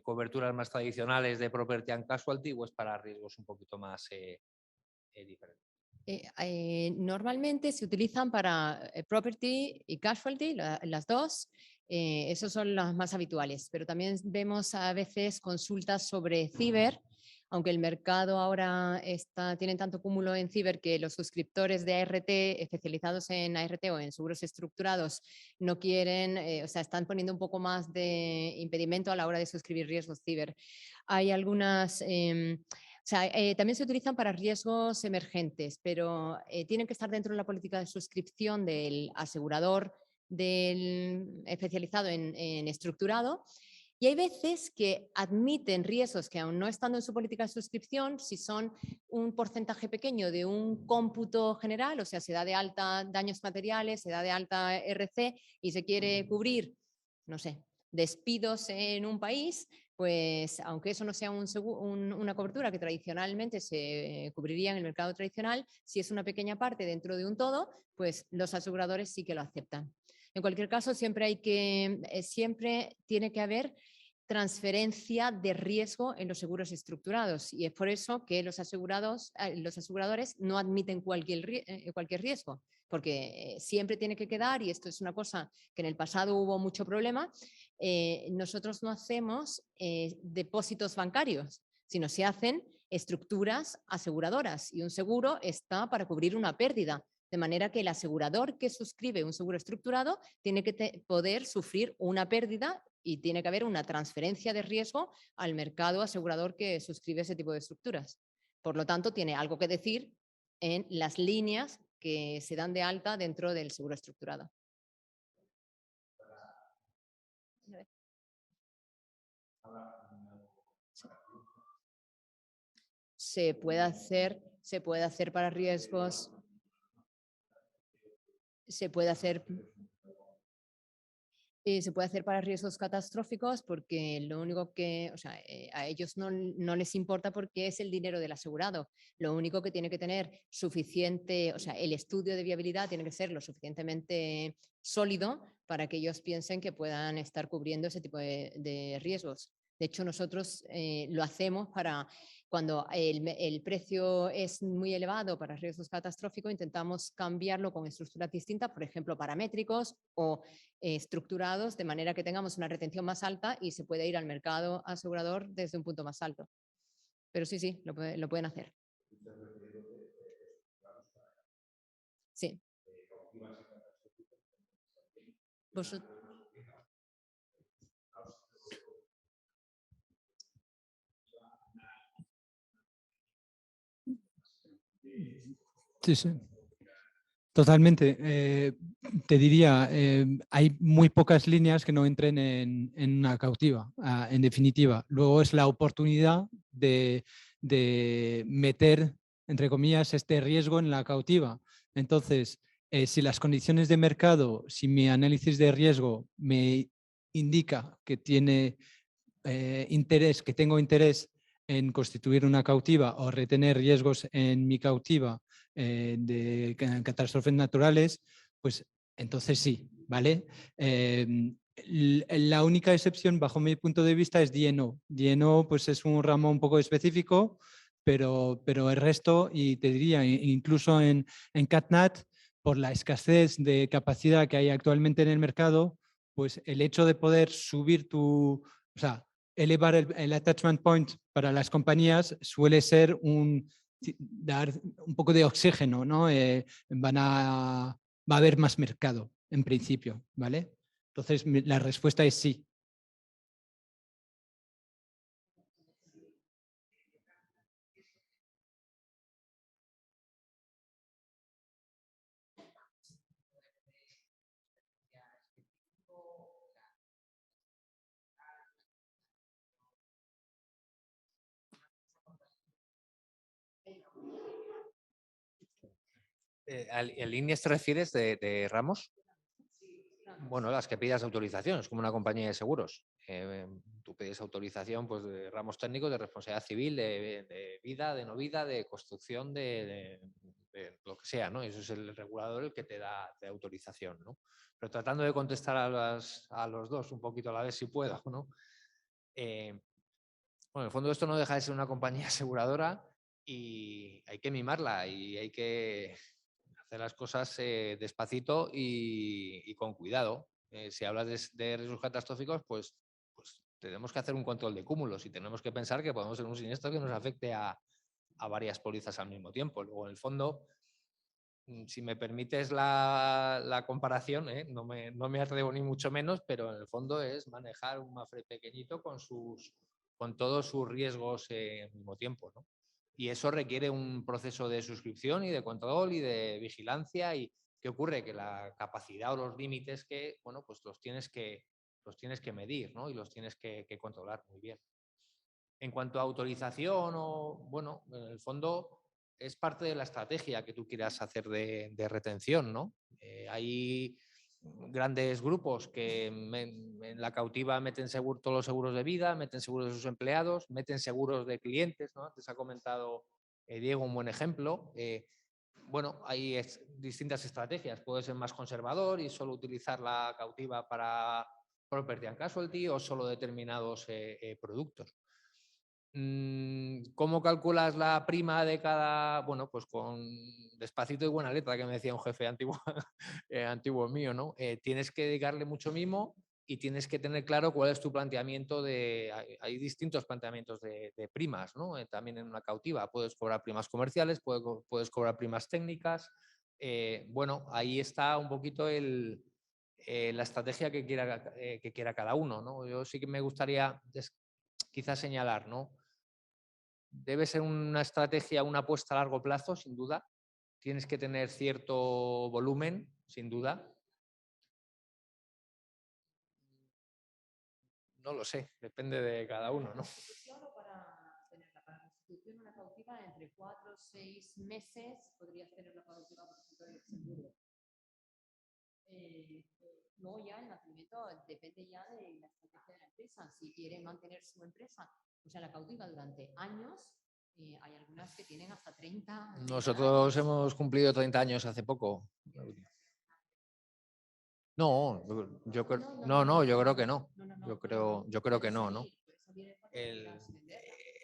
coberturas más tradicionales de property and casualty o es para riesgos un poquito más diferentes. Normalmente se utilizan para property y casualty, las dos. Esos son las más habituales, pero también vemos a veces consultas sobre ciber, aunque el mercado ahora tiene tanto cúmulo en ciber que los suscriptores de ART especializados en ART o en seguros estructurados no quieren, están poniendo un poco más de impedimento a la hora de suscribir riesgos ciber. Hay algunas... también se utilizan para riesgos emergentes, pero tienen que estar dentro de la política de suscripción del asegurador especializado en estructurado. Y hay veces que admiten riesgos que aún no estando en su política de suscripción, si son un porcentaje pequeño de un cómputo general, o sea, se da de alta daños materiales, se da de alta RC y se quiere cubrir, no sé, despidos en un país, pues aunque eso no sea una cobertura que tradicionalmente se cubriría en el mercado tradicional, si es una pequeña parte dentro de un todo, pues los aseguradores sí que lo aceptan. En cualquier caso, siempre tiene que haber transferencia de riesgo en los seguros estructurados y es por eso que los aseguradores no admiten cualquier riesgo, porque siempre tiene que quedar, y esto es una cosa que en el pasado hubo mucho problema, nosotros no hacemos depósitos bancarios, sino se hacen estructuras aseguradoras y un seguro está para cubrir una pérdida. De manera que el asegurador que suscribe un seguro estructurado tiene que poder sufrir una pérdida y tiene que haber una transferencia de riesgo al mercado asegurador que suscribe ese tipo de estructuras. Por lo tanto, tiene algo que decir en las líneas que se dan de alta dentro del seguro estructurado. Se puede hacer para riesgos. Se puede hacer para riesgos catastróficos porque lo único que, a ellos no les importa porque es el dinero del asegurado. Lo único que tiene que tener suficiente, el estudio de viabilidad tiene que ser lo suficientemente sólido para que ellos piensen que puedan estar cubriendo ese tipo de riesgos. De hecho, nosotros lo hacemos para cuando el precio es muy elevado para riesgos catastróficos, intentamos cambiarlo con estructuras distintas, por ejemplo, paramétricos o estructurados, de manera que tengamos una retención más alta y se puede ir al mercado asegurador desde un punto más alto. Pero sí, lo pueden hacer. Sí. Sí, sí. Totalmente. Te diría, hay muy pocas líneas que no entren en una cautiva, en definitiva. Luego es la oportunidad de meter, entre comillas, este riesgo en la cautiva. Entonces, si las condiciones de mercado, si mi análisis de riesgo me indica que tiene interés, que tengo interés en constituir una cautiva o retener riesgos en mi cautiva de catástrofes naturales, pues entonces sí, ¿vale? La única excepción, bajo mi punto de vista, es D&O. D&O pues es un ramo un poco específico, pero el resto, y te diría, incluso en CatNat, por la escasez de capacidad que hay actualmente en el mercado, pues el hecho de poder subir tu, o sea, elevar el attachment point para las compañías suele ser dar un poco de oxígeno, ¿no? Va a haber más mercado, en principio, ¿vale? Entonces, la respuesta es sí. ¿En líneas te refieres de ramos? Bueno, las que pidas autorización, es como una compañía de seguros. Tú pides autorización pues, de ramos técnicos, de responsabilidad civil, de vida, de no vida, de construcción, de lo que sea, ¿no? Eso es el regulador el que te da de autorización, ¿no? Pero tratando de contestar a los dos un poquito a la vez si puedo, ¿no? Bueno, en el fondo esto no deja de ser una compañía aseguradora y hay que mimarla y hay que hacer las cosas despacito y con cuidado. Si hablas de riesgos catastróficos, pues tenemos que hacer un control de cúmulos y tenemos que pensar que podemos tener un siniestro que nos afecte a varias pólizas al mismo tiempo. Luego, en el fondo, si me permites la comparación, no me atrevo ni mucho menos, pero en el fondo es manejar un Mafre pequeñito con todos sus riesgos al mismo tiempo, ¿no? Y eso requiere un proceso de suscripción y de control y de vigilancia. ¿Y qué ocurre? Que la capacidad o los límites que, bueno, pues los tienes que medir, ¿no? Y los tienes que controlar muy bien. En cuanto a autorización, bueno, en el fondo es parte de la estrategia que tú quieras hacer de retención, ¿no? Hay grandes grupos que en la cautiva meten todos los seguros de vida, meten seguros de sus empleados, meten seguros de clientes, ¿no? Antes ha comentado Diego un buen ejemplo. Bueno, hay distintas estrategias. Puede ser más conservador y solo utilizar la cautiva para property and casualty o solo determinados productos. ¿Cómo calculas la prima de cada? Bueno, pues con despacito y buena letra, que me decía un jefe antiguo, antiguo mío, ¿no? Tienes que dedicarle mucho mimo y tienes que tener claro cuál es tu planteamiento hay distintos planteamientos de primas, ¿no? También en una cautiva puedes cobrar primas comerciales, puedes cobrar primas técnicas. Bueno, ahí está un poquito la estrategia que quiera cada uno, ¿no? Yo sí que me gustaría quizás señalar, ¿no? Debe ser una estrategia, una apuesta a largo plazo, sin duda. Tienes que tener cierto volumen, sin duda. No lo sé, depende de cada uno, ¿no? Para constituir una cautiva entre 4 o 6 meses podrías tener la cautiva, por ejemplo, del seguro. Luego ya el nacimiento depende ya de la estrategia de la empresa. Si quiere mantener su empresa, o sea, la cautiva durante años, hay algunas que tienen hasta 30. Nosotros hemos cumplido 30 años hace poco. No, yo creo que no. Yo creo que no, ¿no?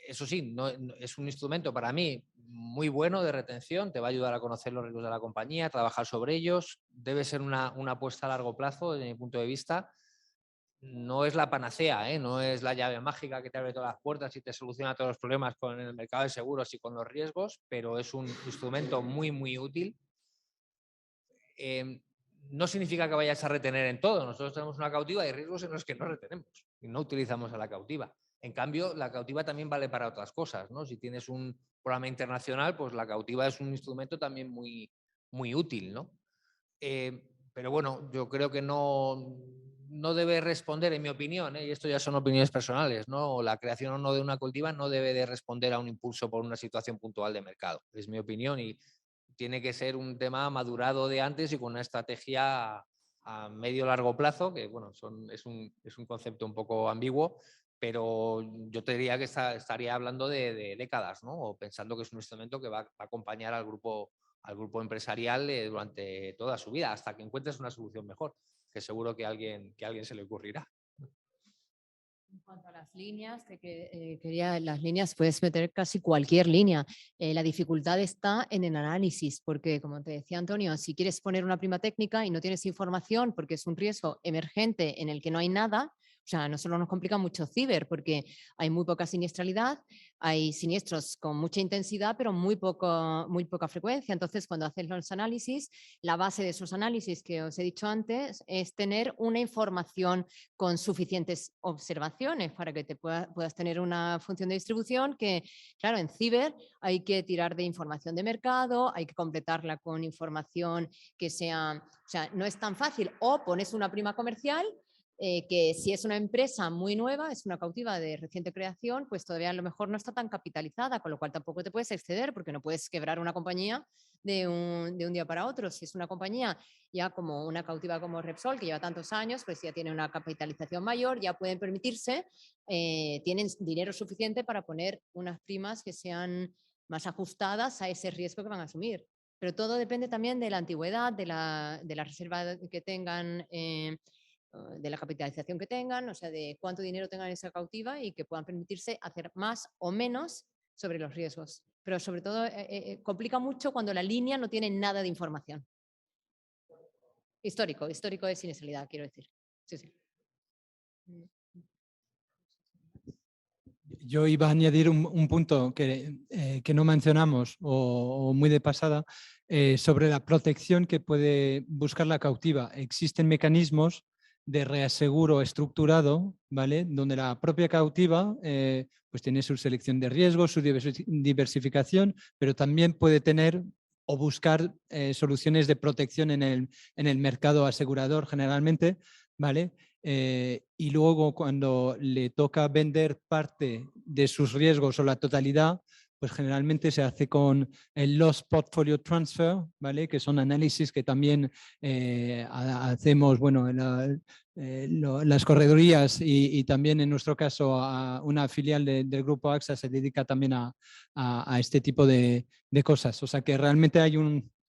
Eso sí, es un instrumento para mí muy bueno de retención, te va a ayudar a conocer los riesgos de la compañía, a trabajar sobre ellos. Debe ser una apuesta a largo plazo, desde mi punto de vista. No es la panacea, no es la llave mágica que te abre todas las puertas y te soluciona todos los problemas con el mercado de seguros y con los riesgos, pero es un instrumento muy, muy útil. No significa que vayas a retener en todo. Nosotros tenemos una cautiva y hay riesgos en los que no retenemos y no utilizamos a la cautiva. En cambio, la cautiva también vale para otras cosas, ¿no? Si tienes un programa internacional, pues la cautiva es un instrumento también muy, muy útil, ¿no? Pero bueno, yo creo que no debe responder, en mi opinión, y esto ya son opiniones personales, ¿no? La creación o no de una cautiva no debe de responder a un impulso por una situación puntual de mercado, es mi opinión, y tiene que ser un tema madurado de antes y con una estrategia a medio largo plazo, que bueno, es un concepto un poco ambiguo, pero yo te diría que estaría hablando de décadas, ¿no? O pensando que es un instrumento que va a acompañar al grupo empresarial durante toda su vida, hasta que encuentres una solución mejor, que seguro que a alguien se le ocurrirá. En cuanto a las líneas, las líneas puedes meter casi cualquier línea. La dificultad está en el análisis, porque como te decía Antonio, si quieres poner una prima técnica y no tienes información porque es un riesgo emergente en el que no hay nada, o sea, no solo nos complica mucho ciber, porque hay muy poca siniestralidad, hay siniestros con mucha intensidad, pero muy poca frecuencia. Entonces, cuando haces los análisis, la base de esos análisis que os he dicho antes es tener una información con suficientes observaciones para que puedas tener una función de distribución que, claro, en ciber hay que tirar de información de mercado, hay que completarla con información que sea, o sea, no es tan fácil. O pones una prima comercial que si es una empresa muy nueva, es una cautiva de reciente creación, pues todavía a lo mejor no está tan capitalizada, con lo cual tampoco te puedes exceder porque no puedes quebrar una compañía de un día para otro. Si es una compañía ya como una cautiva como Repsol, que lleva tantos años, pues ya tiene una capitalización mayor, ya pueden permitirse, tienen dinero suficiente para poner unas primas que sean más ajustadas a ese riesgo que van a asumir. Pero todo depende también de la antigüedad, de la reserva que tengan, de la capitalización que tengan, o sea, de cuánto dinero tengan en esa cautiva y que puedan permitirse hacer más o menos sobre los riesgos. Pero sobre todo complica mucho cuando la línea no tiene nada de información. Histórico de siniestralidad, quiero decir. Sí, sí. Yo iba a añadir un punto que no mencionamos o muy de pasada sobre la protección que puede buscar la cautiva. Existen mecanismos de reaseguro estructurado, ¿vale? Donde la propia cautiva pues tiene su selección de riesgos, su diversificación, pero también puede tener o buscar soluciones de protección en el mercado asegurador generalmente, ¿vale? Y luego cuando le toca vender parte de sus riesgos o la totalidad, pues generalmente se hace con el Loss Portfolio Transfer, ¿vale? Que son análisis que también hacemos, bueno, las corredorías y también en nuestro caso a una filial del grupo AXA se dedica también a este tipo de cosas. O sea que realmente hay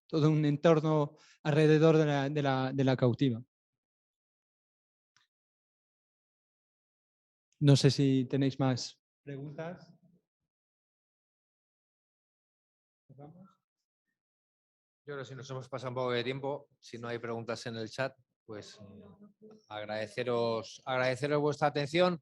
todo un entorno alrededor de la cautiva. No sé si tenéis más preguntas. Yo creo que si nos hemos pasado un poco de tiempo, si no hay preguntas en el chat, pues agradeceros vuestra atención,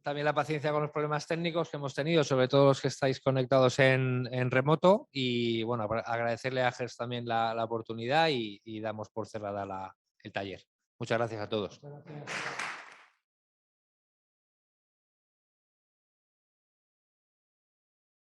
también la paciencia con los problemas técnicos que hemos tenido, sobre todo los que estáis conectados en remoto, y bueno, agradecerle a Gers también la oportunidad y damos por cerrada el taller. Muchas gracias a todos. Gracias.